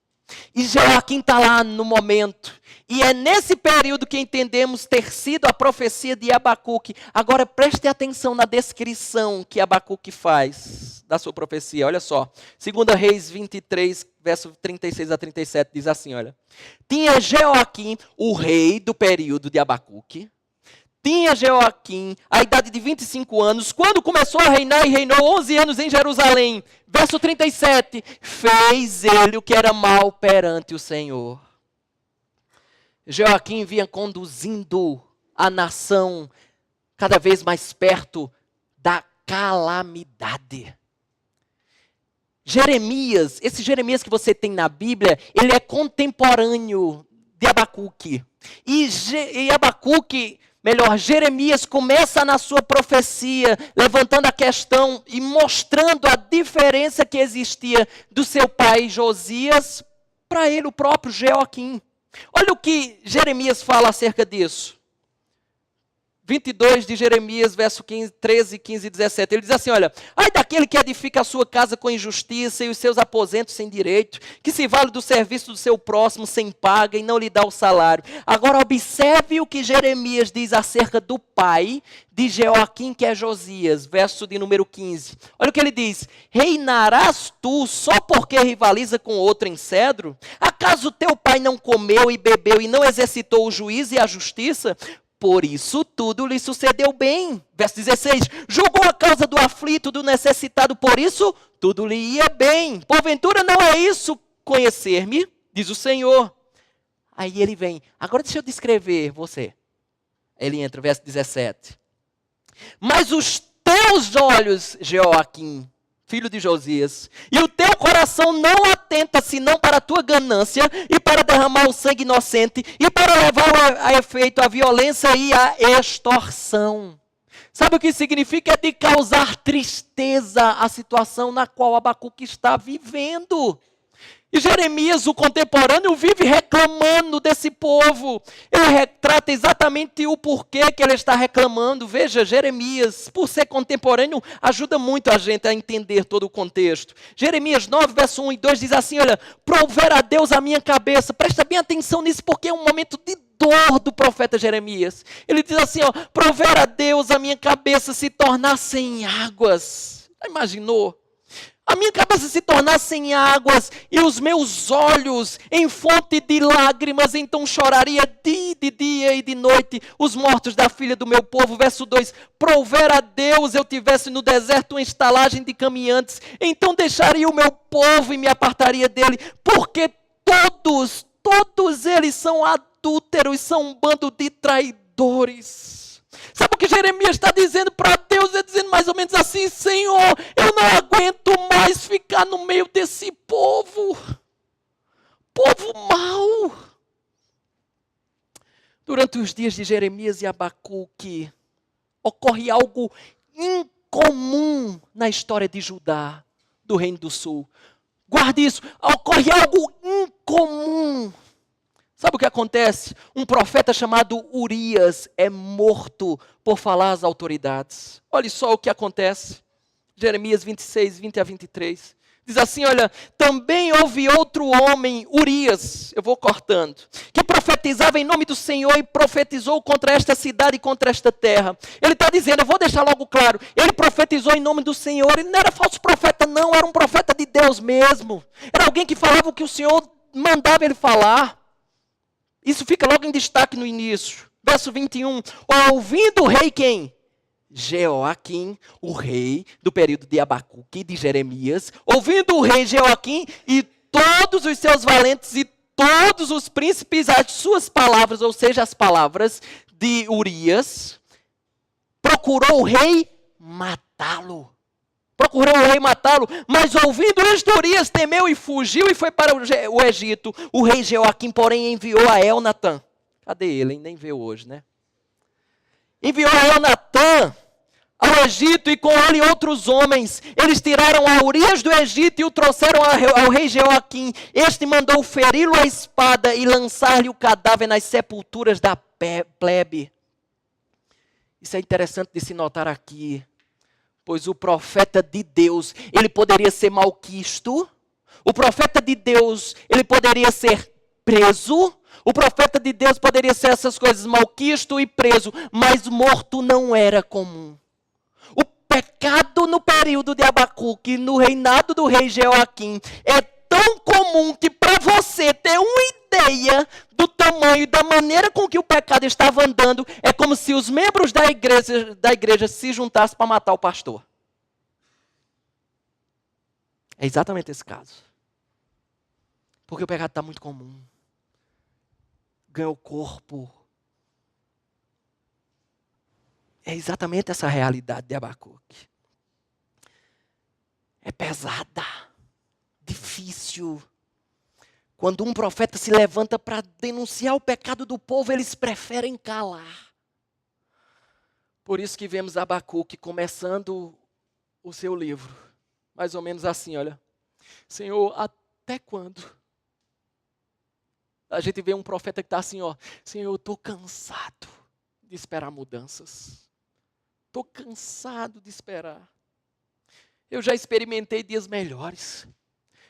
E Joaquim está lá no momento. E é nesse período que entendemos ter sido a profecia de Abacuque. Agora preste atenção na descrição que Abacuque faz da sua profecia. Olha só. 2 Reis 23, verso 36 a 37, diz assim, olha. Tinha Joaquim, o rei do período de Abacuque. Tinha Joaquim a idade de 25 anos, quando começou a reinar e reinou 11 anos em Jerusalém. Verso 37, fez ele o que era mal perante o Senhor. Joaquim vinha conduzindo a nação cada vez mais perto da calamidade. Jeremias, esse Jeremias que você tem na Bíblia, ele é contemporâneo de Abacuque. E Abacuque... Melhor, Jeremias começa na sua profecia, levantando a questão e mostrando a diferença que existia do seu pai Josias para ele, o próprio Joaquim. Olha o que Jeremias fala acerca disso. 22 de Jeremias, verso 13, 15 e 17. Ele diz assim, olha, ai daquele que edifica a sua casa com injustiça e os seus aposentos sem direito, que se vale do serviço do seu próximo sem paga e não lhe dá o salário. Agora observe o que Jeremias diz acerca do pai de Jeoaquim, que é Josias, verso de número 15. Olha o que ele diz, reinarás tu só porque rivaliza com outro em cedro? Acaso teu pai não comeu e bebeu e não exercitou o juízo e a justiça? Por isso tudo lhe sucedeu bem. Verso 16. Julgou a causa do aflito, do necessitado, por isso tudo lhe ia bem. Porventura não é isso conhecer-me, diz o Senhor. Aí ele vem. Agora deixa eu descrever você. Ele entra, verso 17. Mas os teus olhos, Jeoaquim, filho de Josias, e o teu coração não atenta senão para a tua ganância e para derramar o sangue inocente e para levar a efeito a violência e a extorsão. Sabe o que significa? É de causar tristeza à situação na qual Abacuque está vivendo. E Jeremias, o contemporâneo, vive reclamando desse povo. Ele retrata exatamente o porquê que ele está reclamando. Veja, Jeremias, por ser contemporâneo, ajuda muito a gente a entender todo o contexto. Jeremias 9, verso 1 e 2 diz assim, olha, prover a Deus a minha cabeça. Presta bem atenção nisso, porque é um momento de dor do profeta Jeremias. Ele diz assim, ó, prover a Deus a minha cabeça se tornar sem águas. Já imaginou? A minha cabeça se tornar sem águas e os meus olhos em fonte de lágrimas, então choraria de dia e de noite os mortos da filha do meu povo. Verso 2, prover a Deus eu tivesse no deserto uma estalagem de caminhantes, então deixaria o meu povo e me apartaria dele, porque todos eles são adúlteros, são um bando de traidores. Sabe o que Jeremias está dizendo para Deus? Ele dizendo mais ou menos assim, Senhor, eu não aguento mais ficar no meio desse povo. Povo mau. Durante os dias de Jeremias e Abacuque, ocorre algo incomum na história de Judá, do Reino do Sul. Guarde isso, ocorre algo incomum. Sabe o que acontece? Um profeta chamado Urias é morto por falar às autoridades. Olha só o que acontece. Jeremias 26, 20 a 23. Diz assim, olha, também houve outro homem, Urias, eu vou cortando, que profetizava em nome do Senhor e profetizou contra esta cidade e contra esta terra. Ele está dizendo, eu vou deixar logo claro, ele profetizou em nome do Senhor, ele não era falso profeta não, era um profeta de Deus mesmo. Era alguém que falava o que o Senhor mandava ele falar. Isso fica logo em destaque no início. Verso 21. Ouvindo o rei quem? Jeoaquim, o rei do período de Abacuque, de Jeremias. Ouvindo o rei Jeoaquim e todos os seus valentes e todos os príncipes as suas palavras, ou seja, as palavras de Urias, procurou o rei matá-lo. Procurou o rei matá-lo, mas ouvindo isto, Urias temeu e fugiu e foi para o Egito. O rei Jeoaquim, porém, enviou a Elnatã. Cadê ele? Nem veio hoje, né? Enviou a Elnatã ao Egito e com ele outros homens. Eles tiraram a Urias do Egito e o trouxeram ao rei Jeoaquim. Este mandou feri-lo à espada e lançar-lhe o cadáver nas sepulturas da plebe. Isso é interessante de se notar aqui. Pois o profeta de Deus, ele poderia ser malquisto. O profeta de Deus, ele poderia ser preso. O profeta de Deus poderia ser essas coisas, malquisto e preso. Mas morto não era comum. O pecado no período de Abacuque, no reinado do rei Jeoaquim, é tão comum que para você ter uma ideia do tamanho, da maneira com que o pecado estava andando, é como se os membros da igreja se juntassem para matar o pastor. É exatamente esse caso. Porque o pecado está muito comum. Ganhou corpo. É exatamente essa realidade de Abacuque. É pesada. Difícil. Quando um profeta se levanta para denunciar o pecado do povo, eles preferem calar. Por isso que vemos Abacuque começando o seu livro. Mais ou menos assim, olha. Senhor, até quando? A gente vê um profeta que está assim, ó. Senhor, eu estou cansado de esperar mudanças. Estou cansado de esperar. Eu já experimentei dias melhores.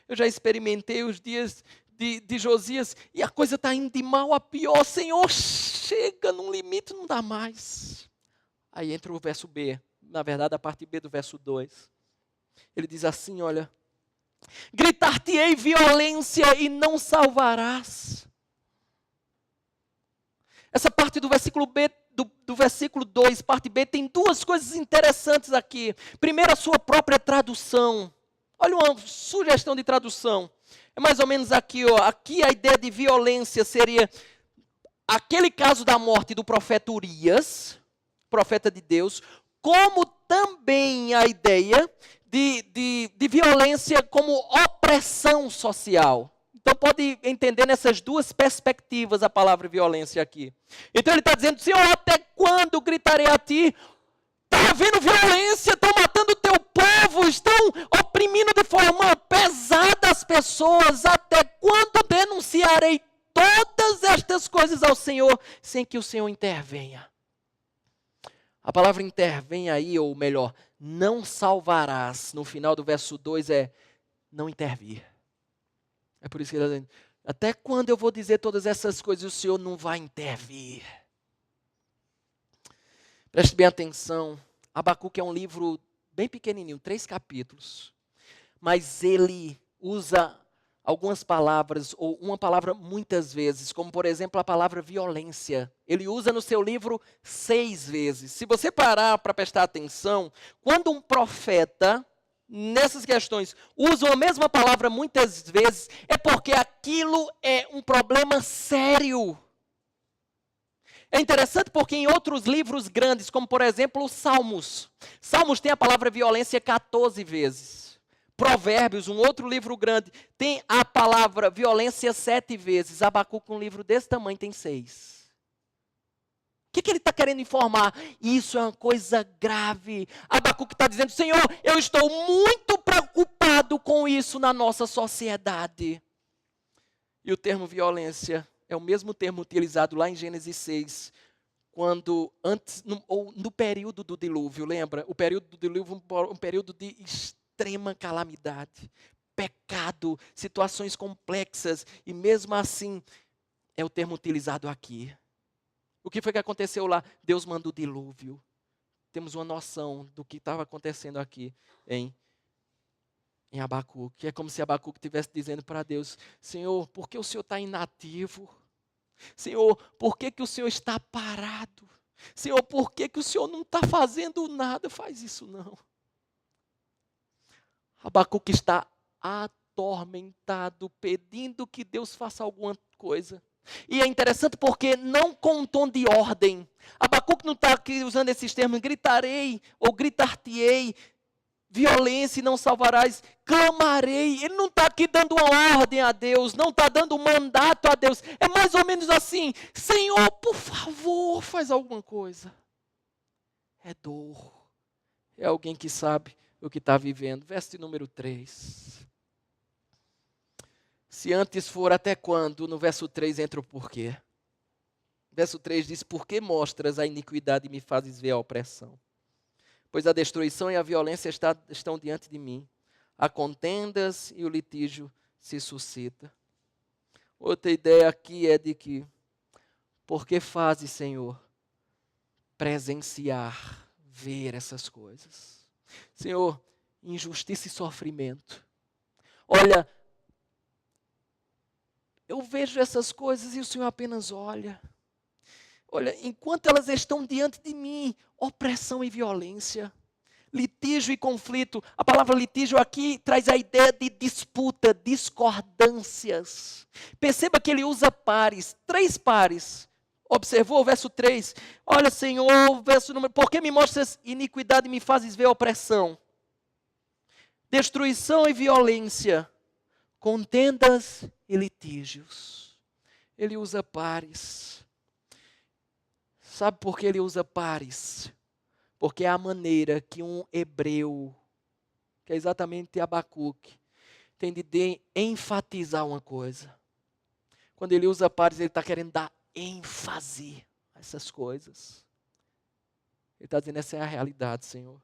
Eu já experimentei os dias de Josias e a coisa está indo de mal a pior. Senhor, chega num limite, não dá mais. Aí entra o verso B, na verdade a parte B do verso 2. Ele diz assim, olha: gritar-te-ei violência e não salvarás. Essa parte do versículo B, do versículo 2, parte B, tem duas coisas interessantes aqui. Primeiro, a sua própria tradução. Olha uma sugestão de tradução. É mais ou menos aqui, ó. Aqui a ideia de violência seria aquele caso da morte do profeta Urias, profeta de Deus, como também a ideia de violência como opressão social. Então pode entender nessas duas perspectivas a palavra violência aqui. Então ele está dizendo, Senhor, até quando gritarei a ti? Está havendo violência, estão matando o teu povo, estão oprimindo de forma pesada as pessoas. Até quando denunciarei todas estas coisas ao Senhor, sem que o Senhor intervenha? A palavra intervém aí, ou melhor, não salvarás, no final do verso 2 é não intervir. É por isso que ele está dizendo, até quando eu vou dizer todas essas coisas e o Senhor não vai intervir? Preste bem atenção, Abacuque é um livro bem pequenininho, 3 capítulos, mas ele usa algumas palavras, ou uma palavra muitas vezes, como por exemplo a palavra violência. Ele usa no seu livro 6 vezes. Se você parar para prestar atenção, quando um profeta, nessas questões, usa a mesma palavra muitas vezes, é porque aquilo é um problema sério. É interessante porque em outros livros grandes, como por exemplo os Salmos, Salmos tem a palavra violência 14 vezes. Provérbios, um outro livro grande, tem a palavra violência 7 vezes. Abacuque, um livro desse tamanho, tem 6. O que ele está querendo informar? Isso é uma coisa grave. Abacuque está dizendo, Senhor, eu estou muito preocupado com isso na nossa sociedade. E o termo violência é o mesmo termo utilizado lá em Gênesis 6, quando antes, no período do dilúvio, lembra? O período do dilúvio um período de extrema calamidade, pecado, situações complexas, e mesmo assim é o termo utilizado aqui. O que foi que aconteceu lá? Deus mandou o dilúvio. Temos uma noção do que estava acontecendo aqui em Abacuque. É como se Abacuque estivesse dizendo para Deus, Senhor, por que o Senhor está inativo? Senhor, por que o Senhor está parado? Senhor, por que o Senhor não está fazendo nada? Faz isso não. Abacuque está atormentado, pedindo que Deus faça alguma coisa. E é interessante porque não com um tom de ordem. Abacuque não está aqui usando esses termos, gritarei ou gritar-te-ei, violência e não salvarás, clamarei. Ele não está aqui dando uma ordem a Deus, não está dando um mandato a Deus. É mais ou menos assim, Senhor, por favor, faz alguma coisa. É dor. É alguém que sabe o que está vivendo. Verso de número 3. Se antes for até quando, no verso 3 entra o porquê. Verso 3 diz, por que mostras a iniquidade e me fazes ver a opressão? Pois a destruição e a violência estão diante de mim. Há contendas e o litígio se suscita. Outra ideia aqui é de que, por que fazes, Senhor, presenciar, ver essas coisas? Senhor, injustiça e sofrimento. Olha, eu vejo essas coisas e o Senhor apenas olha. Olha, enquanto elas estão diante de mim, opressão e violência, litígio e conflito. A palavra litígio aqui traz a ideia de disputa, discordâncias. Perceba que ele usa pares, 3 pares. Observou o verso 3? Olha, Senhor, verso número, por que me mostras iniquidade e me fazes ver opressão? Destruição e violência, contendas e litígios. Ele usa pares. Sabe por que ele usa pares? Porque é a maneira que um hebreu, que é exatamente Abacuque, tem de enfatizar uma coisa. Quando ele usa pares, ele está querendo dar ênfase a essas coisas. Ele está dizendo, essa é a realidade, Senhor.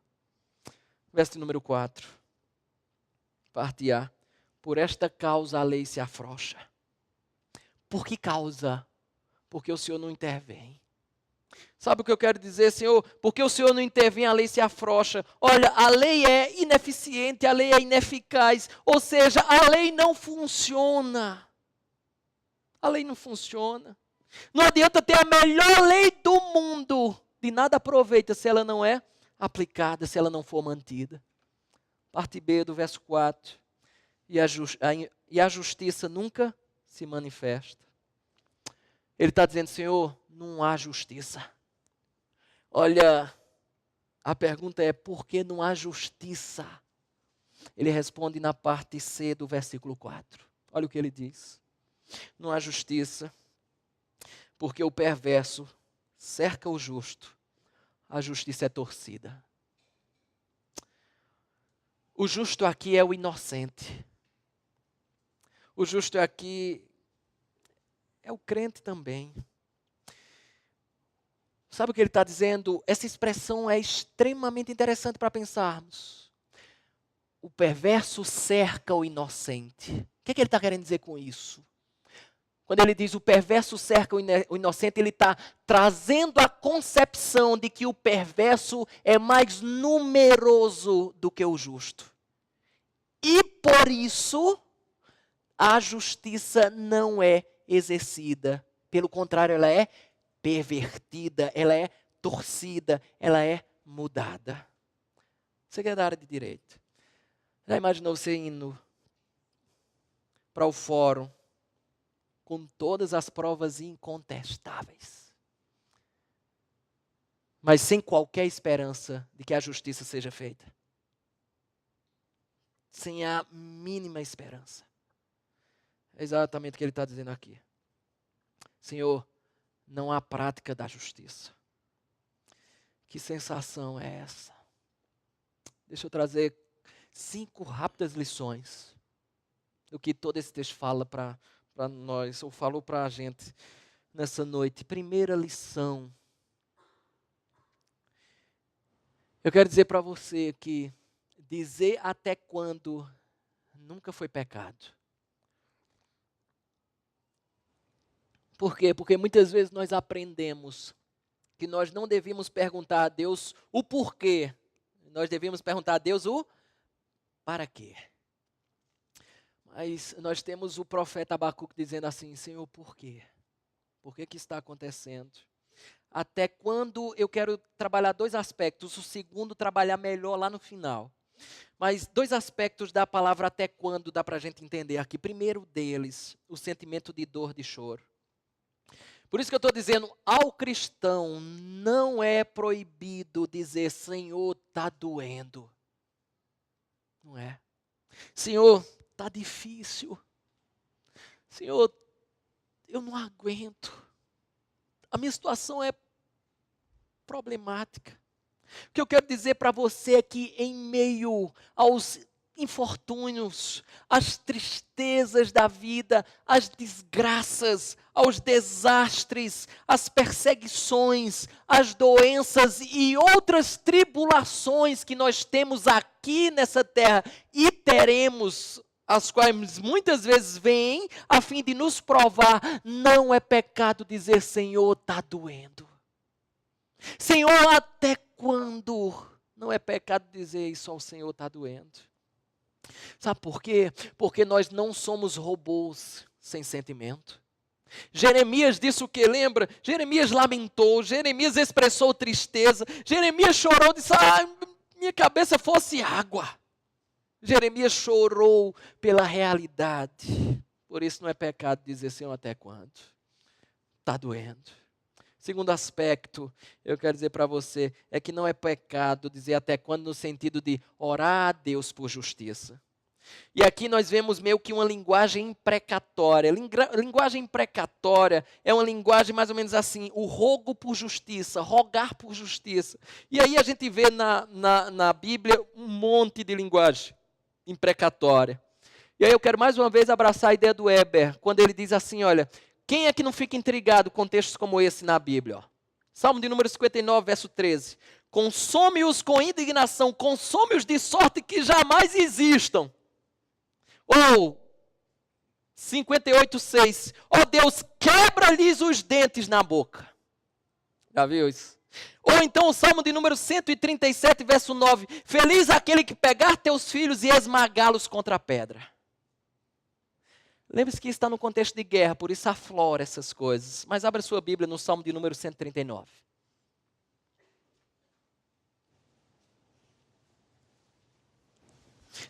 Verso de número 4. Parte A. Por esta causa a lei se afrouxa. Por que causa? Porque o Senhor não intervém. Sabe o que eu quero dizer, Senhor? Porque o Senhor não intervém, a lei se afrouxa. Olha, a lei é ineficiente, a lei é ineficaz. Ou seja, a lei não funciona. A lei não funciona. Não adianta ter a melhor lei do mundo. De nada aproveita se ela não é aplicada, se ela não for mantida. Parte B do verso 4. E a justiça nunca se manifesta. Ele está dizendo, Senhor, não há justiça. Olha, a pergunta é, por que não há justiça? Ele responde na parte C do versículo 4. Olha o que ele diz. Não há justiça, porque o perverso cerca o justo. A justiça é torcida. O justo aqui é o inocente. O justo aqui é o crente também. Sabe o que ele está dizendo? Essa expressão é extremamente interessante para pensarmos. O perverso cerca o inocente. O que ele está querendo dizer com isso? Quando ele diz o perverso cerca o inocente, ele está trazendo a concepção de que o perverso é mais numeroso do que o justo. E por isso, a justiça não é exercida. Pelo contrário, ela é pervertida, ela é torcida, ela é mudada. Você que é da área de direito. Já imaginou você indo para o fórum com todas as provas incontestáveis, mas sem qualquer esperança de que a justiça seja feita? Sem a mínima esperança. É exatamente o que ele está dizendo aqui. Senhor, não há prática da justiça. Que sensação é essa? Deixa eu trazer 5 rápidas lições do que todo esse texto fala para nós, ou falou para a gente nessa noite. Primeira lição. Eu quero dizer para você que dizer até quando nunca foi pecado. Por quê? Porque muitas vezes nós aprendemos que nós não devíamos perguntar a Deus o porquê. Nós devíamos perguntar a Deus o para quê. Mas nós temos o profeta Abacuque dizendo assim, Senhor, por quê? Por que está acontecendo? Até quando eu quero trabalhar 2 aspectos. O segundo, trabalhar melhor lá no final. Mas 2 aspectos da palavra até quando dá para a gente entender aqui. Primeiro deles, o sentimento de dor, de choro. Por isso que eu estou dizendo, ao cristão não é proibido dizer, Senhor, está doendo. Não é? Senhor, está difícil. Senhor, eu não aguento. A minha situação é problemática. O que eu quero dizer para você é que em meio aos infortúnios, às tristezas da vida, às desgraças, aos desastres, às perseguições, às doenças e outras tribulações que nós temos aqui nessa terra e teremos, as quais muitas vezes vêm a fim de nos provar, não é pecado dizer, Senhor, está doendo. Senhor, até quando? Não é pecado dizer isso ao Senhor, está doendo. Sabe por quê? Porque nós não somos robôs sem sentimento. Jeremias disse o que? Lembra? Jeremias lamentou, Jeremias expressou tristeza, Jeremias chorou, disse, minha cabeça fosse água. Jeremias chorou pela realidade. Por isso não é pecado dizer, Senhor, até quando? Está doendo. Segundo aspecto, eu quero dizer para você, é que não é pecado dizer até quando no sentido de orar a Deus por justiça. E aqui nós vemos meio que uma linguagem imprecatória. Linguagem imprecatória é uma linguagem mais ou menos assim, o rogo por justiça, rogar por justiça. E aí a gente vê na Bíblia um monte de linguagem imprecatória. E aí eu quero mais uma vez abraçar a ideia do Weber, quando ele diz assim, olha, quem é que não fica intrigado com textos como esse na Bíblia? Ó? Salmo de número 59, verso 13. consome-os com indignação, consome-os de sorte que jamais existam. Ou 58:6, ó Deus, quebra-lhes os dentes na boca. Já viu isso? Ou então o Salmo de número 137, verso 9, feliz aquele que pegar teus filhos e esmagá-los contra a pedra. Lembre-se que isso está no contexto de guerra, por isso aflora essas coisas. Mas abra sua Bíblia no Salmo de número 139.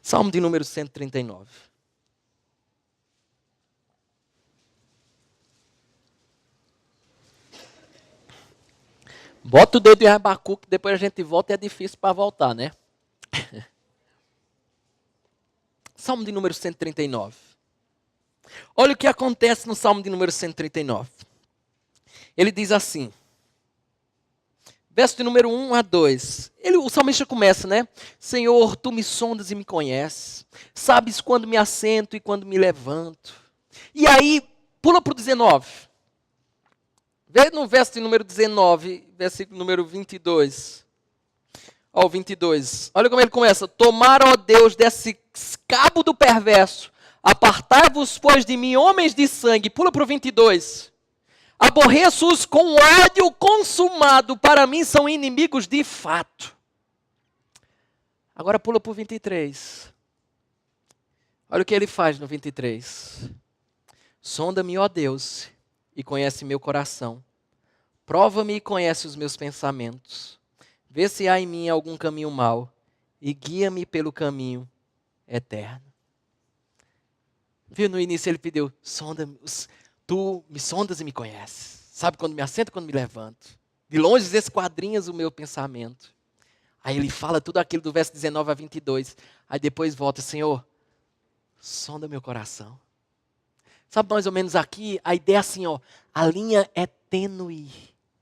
Salmo de número 139. Bota o dedo em Abacuque, depois a gente volta e é difícil para voltar, né? Salmo de número 139. Olha o que acontece no Salmo de número 139. Ele diz assim, verso de número 1 a 2. O salmista começa, né? Senhor, tu me sondas e me conheces. Sabes quando me assento e quando me levanto. E aí, pula para o 19. Vê no verso de número 19, versículo número 22. Ó, 22. Olha como ele começa. Tomar, ó Deus, desse cabo do perverso. Apartai-vos, pois, de mim, homens de sangue. Pula para o 22. Aborreço-os com ódio consumado. Para mim são inimigos de fato. Agora pula para o 23. Olha o que ele faz no 23. Sonda-me, ó Deus, e conhece meu coração. Prova-me e conhece os meus pensamentos. Vê se há em mim algum caminho mau e guia-me pelo caminho eterno. Viu, no início ele pediu, sonda-me, tu me sondas e me conheces. Sabe quando me assento e quando me levanto. De longe esquadrinhas o meu pensamento. Aí ele fala tudo aquilo do verso 19 a 22. Aí depois volta, Senhor, sonda meu coração. Sabe mais ou menos aqui, a ideia é assim, ó, a linha é tênue,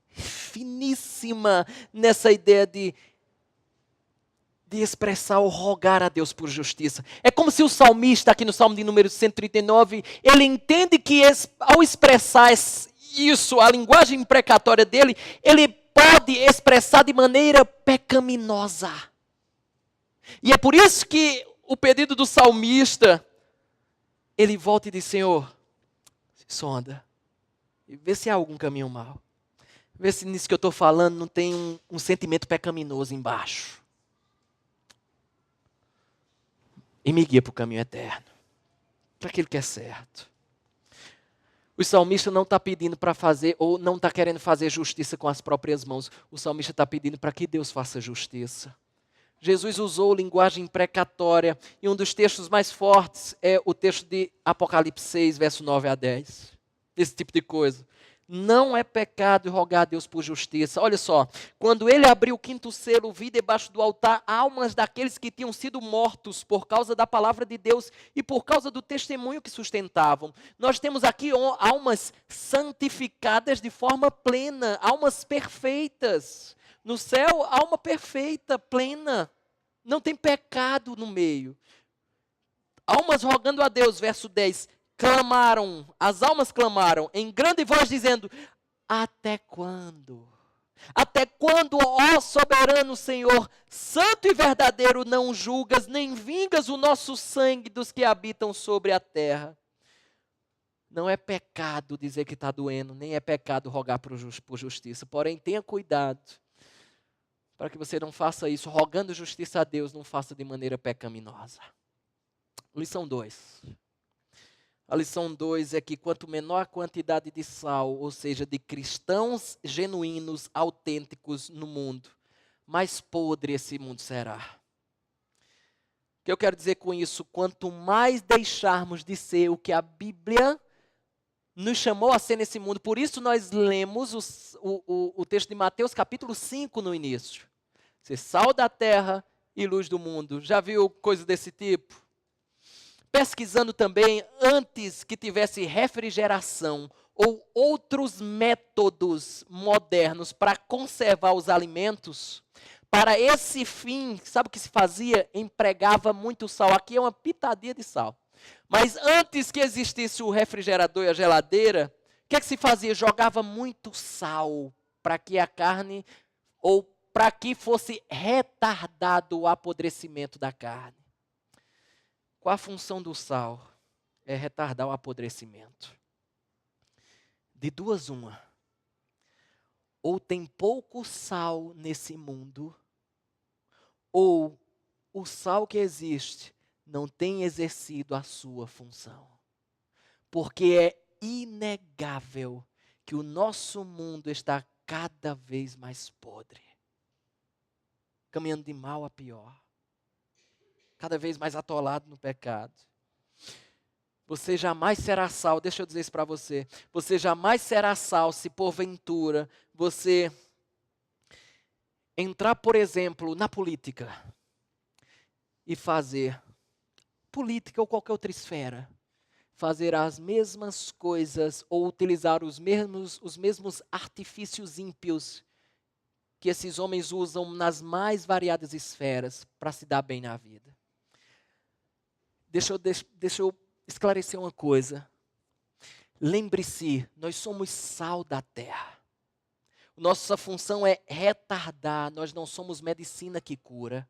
finíssima nessa ideia de expressar ou rogar a Deus por justiça. É como se o salmista, aqui no Salmo de número 139, ele entende que ao expressar isso, a linguagem imprecatória dele, ele pode expressar de maneira pecaminosa. E é por isso que o pedido do salmista, ele volta e diz, Senhor, sonda, e vê se há algum caminho mau. Vê se nisso que eu estou falando não tem um sentimento pecaminoso embaixo. E me guia para o caminho eterno, para aquilo que é certo. O salmista não está pedindo para fazer, ou não está querendo fazer justiça com as próprias mãos. O salmista está pedindo para que Deus faça justiça. Jesus usou linguagem imprecatória, e um dos textos mais fortes é o texto de Apocalipse 6, verso 9 a 10. Esse tipo de coisa. Não é pecado rogar a Deus por justiça. Olha só, quando ele abriu o quinto selo, vi debaixo do altar almas daqueles que tinham sido mortos por causa da palavra de Deus e por causa do testemunho que sustentavam. Nós temos aqui almas santificadas de forma plena, almas perfeitas. No céu, alma perfeita, plena. Não tem pecado no meio. Almas rogando a Deus, verso 10. Clamaram, as almas clamaram em grande voz dizendo, até quando? Até quando, ó soberano Senhor, santo e verdadeiro, não julgas, nem vingas o nosso sangue dos que habitam sobre a terra? Não é pecado dizer que está doendo, nem é pecado rogar por justiça. Porém, tenha cuidado, para que você não faça isso, rogando justiça a Deus, não faça de maneira pecaminosa. Lição 2. A lição 2 é que quanto menor a quantidade de sal, ou seja, de cristãos genuínos, autênticos no mundo, mais podre esse mundo será. O que eu quero dizer com isso? Quanto mais deixarmos de ser o que a Bíblia nos chamou a ser nesse mundo, por isso nós lemos o texto de Mateus capítulo 5 no início. Ser sal da terra e luz do mundo. Já viu coisa desse tipo? Pesquisando também, antes que tivesse refrigeração ou outros métodos modernos para conservar os alimentos, para esse fim, sabe o que se fazia? Empregava muito sal. Aqui é uma pitadinha de sal. Mas antes que existisse o refrigerador e a geladeira, o que é que se fazia? Jogava muito sal para que a carne, ou para que fosse retardado o apodrecimento da carne. Qual a função do sal? É retardar o apodrecimento. De duas uma. Ou tem pouco sal nesse mundo, ou o sal que existe não tem exercido a sua função. Porque é inegável que o nosso mundo está cada vez mais podre. Caminhando de mal a pior. Cada vez mais atolado no pecado. Você jamais será sal, deixa eu dizer isso para você. Você jamais será sal se porventura você entrar, por exemplo, na política e fazer, política ou qualquer outra esfera, fazer as mesmas coisas ou utilizar os mesmos artifícios ímpios que esses homens usam nas mais variadas esferas para se dar bem na vida. Deixa eu esclarecer uma coisa. Lembre-se, nós somos sal da terra. Nossa função é retardar, nós não somos medicina que cura.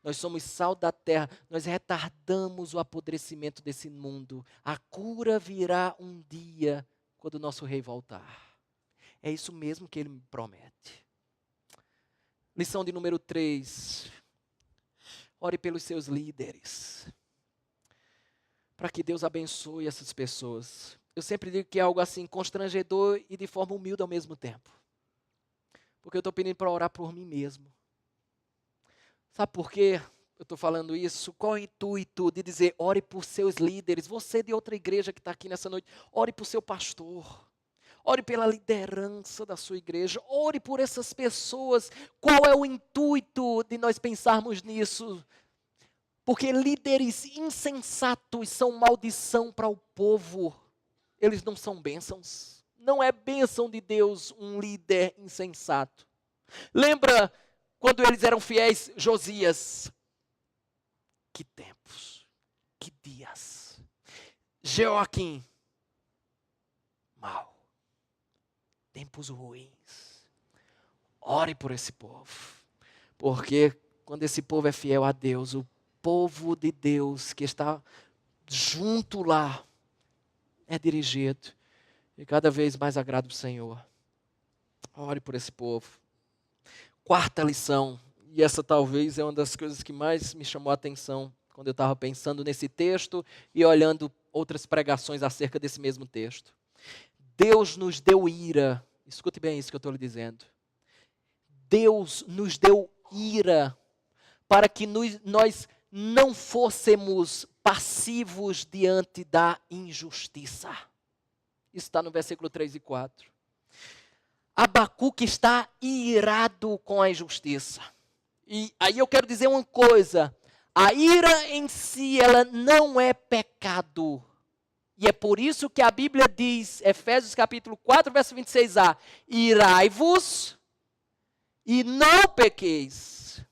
Nós somos sal da terra, nós retardamos o apodrecimento desse mundo. A cura virá um dia, quando o nosso rei voltar. É isso mesmo que ele me promete. Lição de número 3. Ore pelos seus líderes, para que Deus abençoe essas pessoas. Eu sempre digo que é algo assim, constrangedor e de forma humilde ao mesmo tempo. Porque eu estou pedindo para orar por mim mesmo. Sabe por quê eu estou falando isso? Qual é o intuito de dizer, ore por seus líderes? Você de outra igreja que está aqui nessa noite, ore por seu pastor. Ore pela liderança da sua igreja. Ore por essas pessoas. Qual é o intuito de nós pensarmos nisso? Porque líderes insensatos são maldição para o povo. Eles não são bênçãos. Não é bênção de Deus um líder insensato. Lembra quando eles eram fiéis, Josias? Que tempos, que dias. Joaquim, mal. Tempos ruins. Ore por esse povo. Porque quando esse povo é fiel a Deus, o povo de Deus que está junto lá é dirigido e cada vez mais agrada o Senhor. Ore por esse povo. Quarta lição, e essa talvez é uma das coisas que mais me chamou a atenção quando eu estava pensando nesse texto e olhando outras pregações acerca desse mesmo texto. Deus nos deu ira, escute bem isso que eu estou lhe dizendo. Deus nos deu ira para que nós não fôssemos passivos diante da injustiça. Isso está no versículo 3 e 4. Abacuque está irado com a injustiça. E aí eu quero dizer uma coisa. A ira em si, ela não é pecado. E é por isso que a Bíblia diz, Efésios capítulo 4, verso 26a, irai-vos e não pequeis.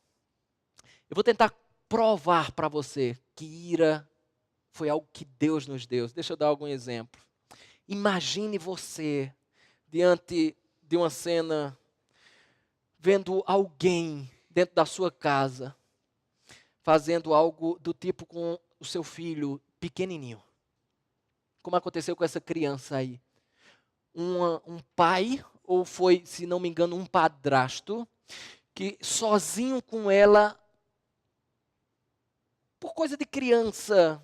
Eu vou tentar provar para você que ira foi algo que Deus nos deu. Deixa eu dar algum exemplo. Imagine você diante de uma cena, vendo alguém dentro da sua casa, fazendo algo do tipo com o seu filho pequenininho. Como aconteceu com essa criança aí. Um pai, ou foi, se não me engano, um padrasto, que sozinho com ela, por coisa de criança,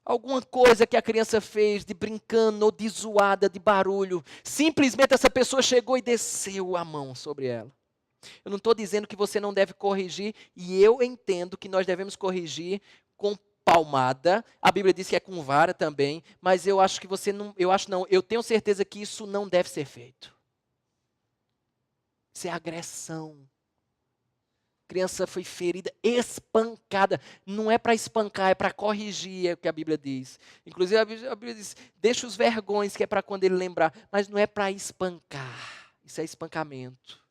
alguma coisa que a criança fez de brincando ou de zoada, de barulho, simplesmente essa pessoa chegou e desceu a mão sobre ela. Eu não estou dizendo que você não deve corrigir, e eu entendo que nós devemos corrigir com palmada. A Bíblia diz que é com vara também, mas eu acho que você não, eu tenho certeza que isso não deve ser feito. Isso é agressão. A criança foi ferida, espancada. Não é para espancar, é para corrigir, é o que a Bíblia diz. Inclusive a Bíblia diz, deixa os vergões, que é para quando ele lembrar. Mas não é para espancar, isso é espancamento.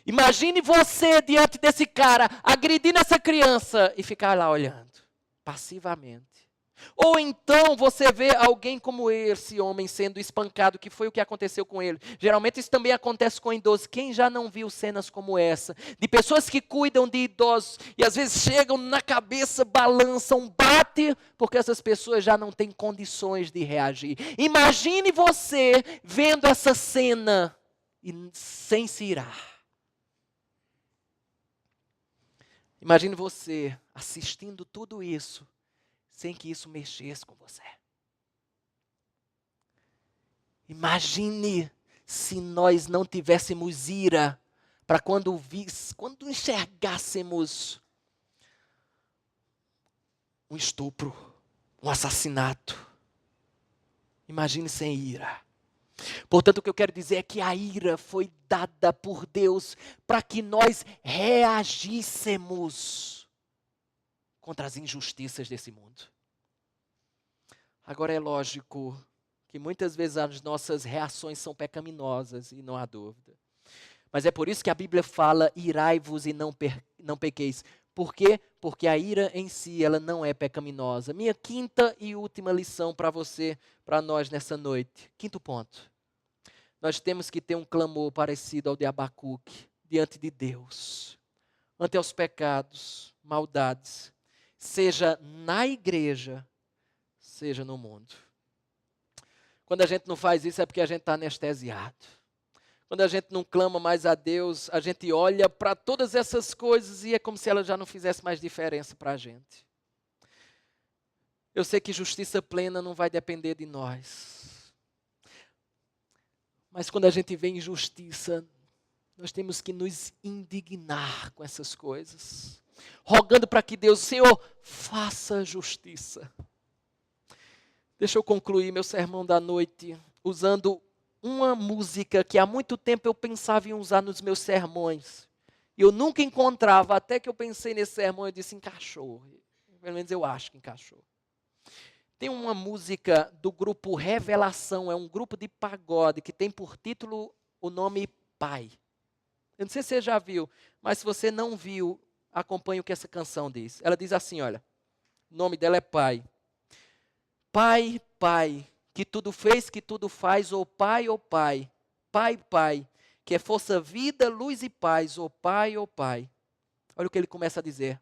Imagine você diante desse cara, agredindo essa criança e ficar lá olhando, passivamente. Ou então você vê alguém como esse homem sendo espancado, que foi o que aconteceu com ele. Geralmente isso também acontece com idosos. Quem já não viu cenas como essa? De pessoas que cuidam de idosos e às vezes chegam na cabeça, balançam, bate, porque essas pessoas já não têm condições de reagir. Imagine você vendo essa cena e sem se irar. Imagine você assistindo tudo isso sem que isso mexesse com você. Imagine se nós não tivéssemos ira para quando enxergássemos um estupro, um assassinato. Imagine sem ira. Portanto, o que eu quero dizer é que a ira foi dada por Deus para que nós reagíssemos contra as injustiças desse mundo. Agora é lógico que muitas vezes as nossas reações são pecaminosas e não há dúvida. Mas é por isso que a Bíblia fala, irai-vos e não pequeis. Por quê? Porque a ira em si, ela não é pecaminosa. Minha quinta e última lição para você, para nós nessa noite. Quinto ponto. Nós temos que ter um clamor parecido ao de Abacuque diante de Deus. Ante aos pecados, maldades, seja na igreja, seja no mundo. Quando a gente não faz isso é porque a gente está anestesiado. Quando a gente não clama mais a Deus, a gente olha para todas essas coisas e é como se ela já não fizesse mais diferença para a gente. Eu sei que justiça plena não vai depender de nós. Mas quando a gente vê injustiça, nós temos que nos indignar com essas coisas. Rogando para que Deus, Senhor, faça justiça. Deixa eu concluir meu sermão da noite usando uma música que há muito tempo eu pensava em usar nos meus sermões. E eu nunca encontrava, até que eu pensei nesse sermão, eu disse, encaixou. Pelo menos eu acho que encaixou. Tem uma música do grupo Revelação, é um grupo de pagode que tem por título o nome Pai. Eu não sei se você já viu, mas se você não viu, acompanhe o que essa canção diz. Ela diz assim, olha, o nome dela é Pai. Pai, Pai, que tudo fez, que tudo faz, ó Pai, ó Pai. Pai, Pai, que é força, vida, luz e paz, ó Pai, ó Pai. Olha o que ele começa a dizer.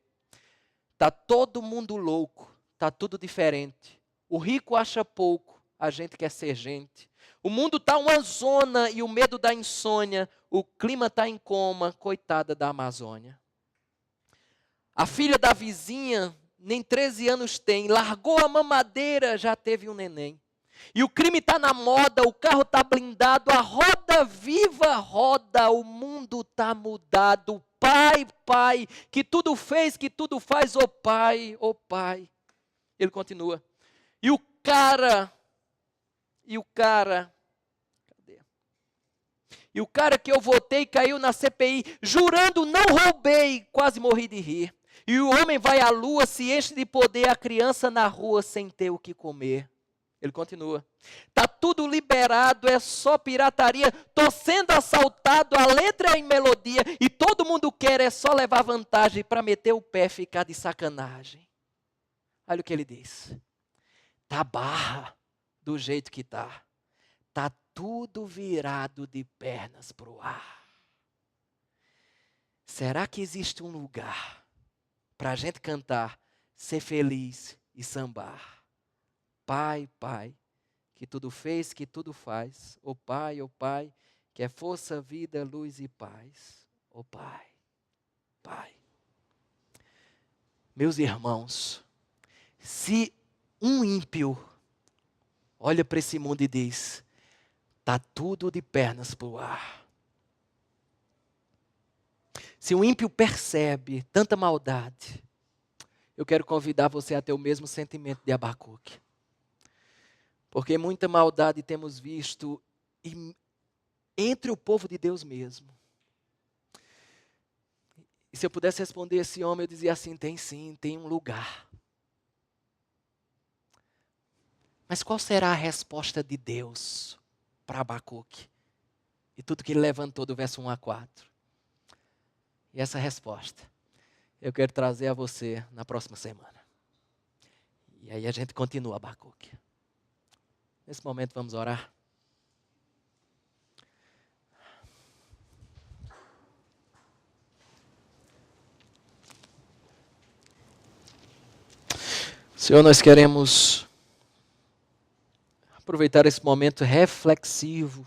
Tá todo mundo louco, tá tudo diferente. O rico acha pouco, a gente quer ser gente. O mundo tá uma zona e o medo da insônia. O clima tá em coma, coitada da Amazônia. A filha da vizinha nem 13 anos tem, largou a mamadeira, já teve um neném. E o crime está na moda, o carro está blindado, a roda viva roda, o mundo está mudado. Pai, Pai, que tudo fez, que tudo faz, ó Pai, ó Pai. Ele continua. E o cara, cadê? E o cara que eu votei caiu na CPI, jurando não roubei, quase morri de rir. E o homem vai à lua, se enche de poder, a criança na rua sem ter o que comer. Ele continua. Tá tudo liberado, é só pirataria. Tô sendo assaltado, a letra é em melodia. E todo mundo quer é só levar vantagem para meter o pé e ficar de sacanagem. Olha o que ele diz. Tá barra do jeito que tá. Tá tudo virado de pernas pro ar. Será que existe um lugar para a gente cantar, ser feliz e sambar? Pai, Pai, que tudo fez, que tudo faz. Ó Pai, que é força, vida, luz e paz. Ó Pai, Pai. Meus irmãos, se um ímpio olha para esse mundo e diz, está tudo de pernas para o ar. Se um ímpio percebe tanta maldade, eu quero convidar você a ter o mesmo sentimento de Abacuque. Porque muita maldade temos visto entre o povo de Deus mesmo. E se eu pudesse responder esse homem, eu dizia assim, tem sim, tem um lugar. Mas qual será a resposta de Deus para Abacuque? E tudo que ele levantou do verso 1 a 4. E essa resposta eu quero trazer a você na próxima semana. E aí a gente continua Abacuque. Nesse momento vamos orar. Senhor, nós queremos aproveitar esse momento reflexivo,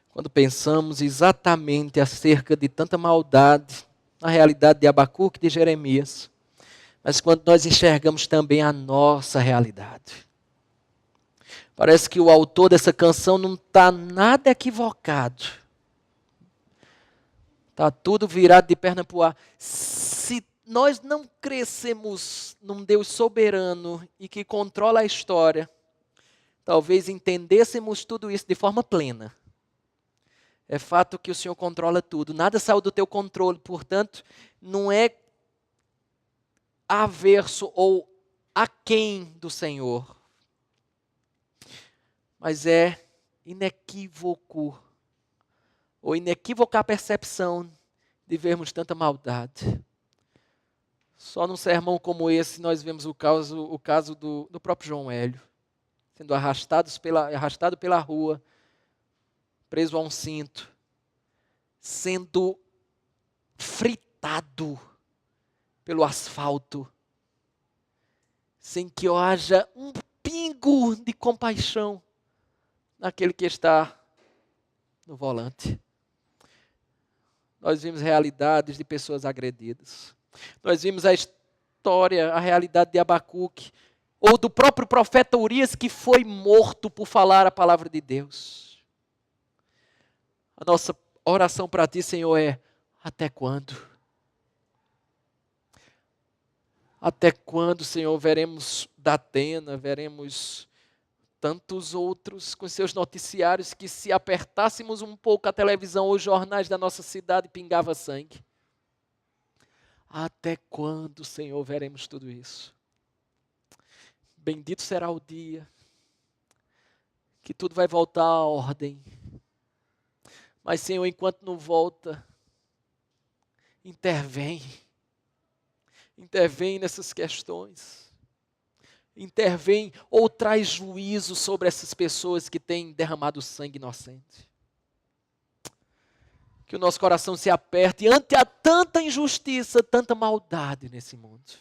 quando pensamos exatamente acerca de tanta maldade, na realidade de Abacuque e de Jeremias, mas quando nós enxergamos também a nossa realidade. Parece que o autor dessa canção não está nada equivocado. Está tudo virado de perna para o ar. Se nós não crescemos num Deus soberano e que controla a história, talvez entendêssemos tudo isso de forma plena. É fato que o Senhor controla tudo, nada saiu do teu controle, portanto, não é averso ou aquém do Senhor, mas é inequívoco, ou inequívoca a percepção de vermos tanta maldade. Só num sermão como esse nós vemos o caso do próprio João Hélio, sendo arrastado pela rua, preso a um cinto, sendo fritado pelo asfalto, sem que haja um pingo de compaixão naquele que está no volante. Nós vimos realidades de pessoas agredidas. Nós vimos a história, a realidade de Abacuque, ou do próprio profeta Urias, que foi morto por falar a palavra de Deus. A nossa oração para ti, Senhor, é: até quando? Até quando, Senhor, veremos Datena, veremos tantos outros com seus noticiários que, se apertássemos um pouco a televisão ou os jornais da nossa cidade, pingava sangue? Até quando, Senhor, veremos tudo isso? Bendito será o dia que tudo vai voltar à ordem. Mas, Senhor, enquanto não volta, intervém. Intervém nessas questões. Intervém ou traz juízo sobre essas pessoas que têm derramado sangue inocente. Que o nosso coração se aperte ante a tanta injustiça, tanta maldade nesse mundo.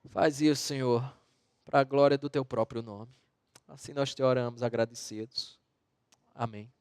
Faz isso, Senhor, para a glória do teu próprio nome. Assim nós te oramos agradecidos. Amém.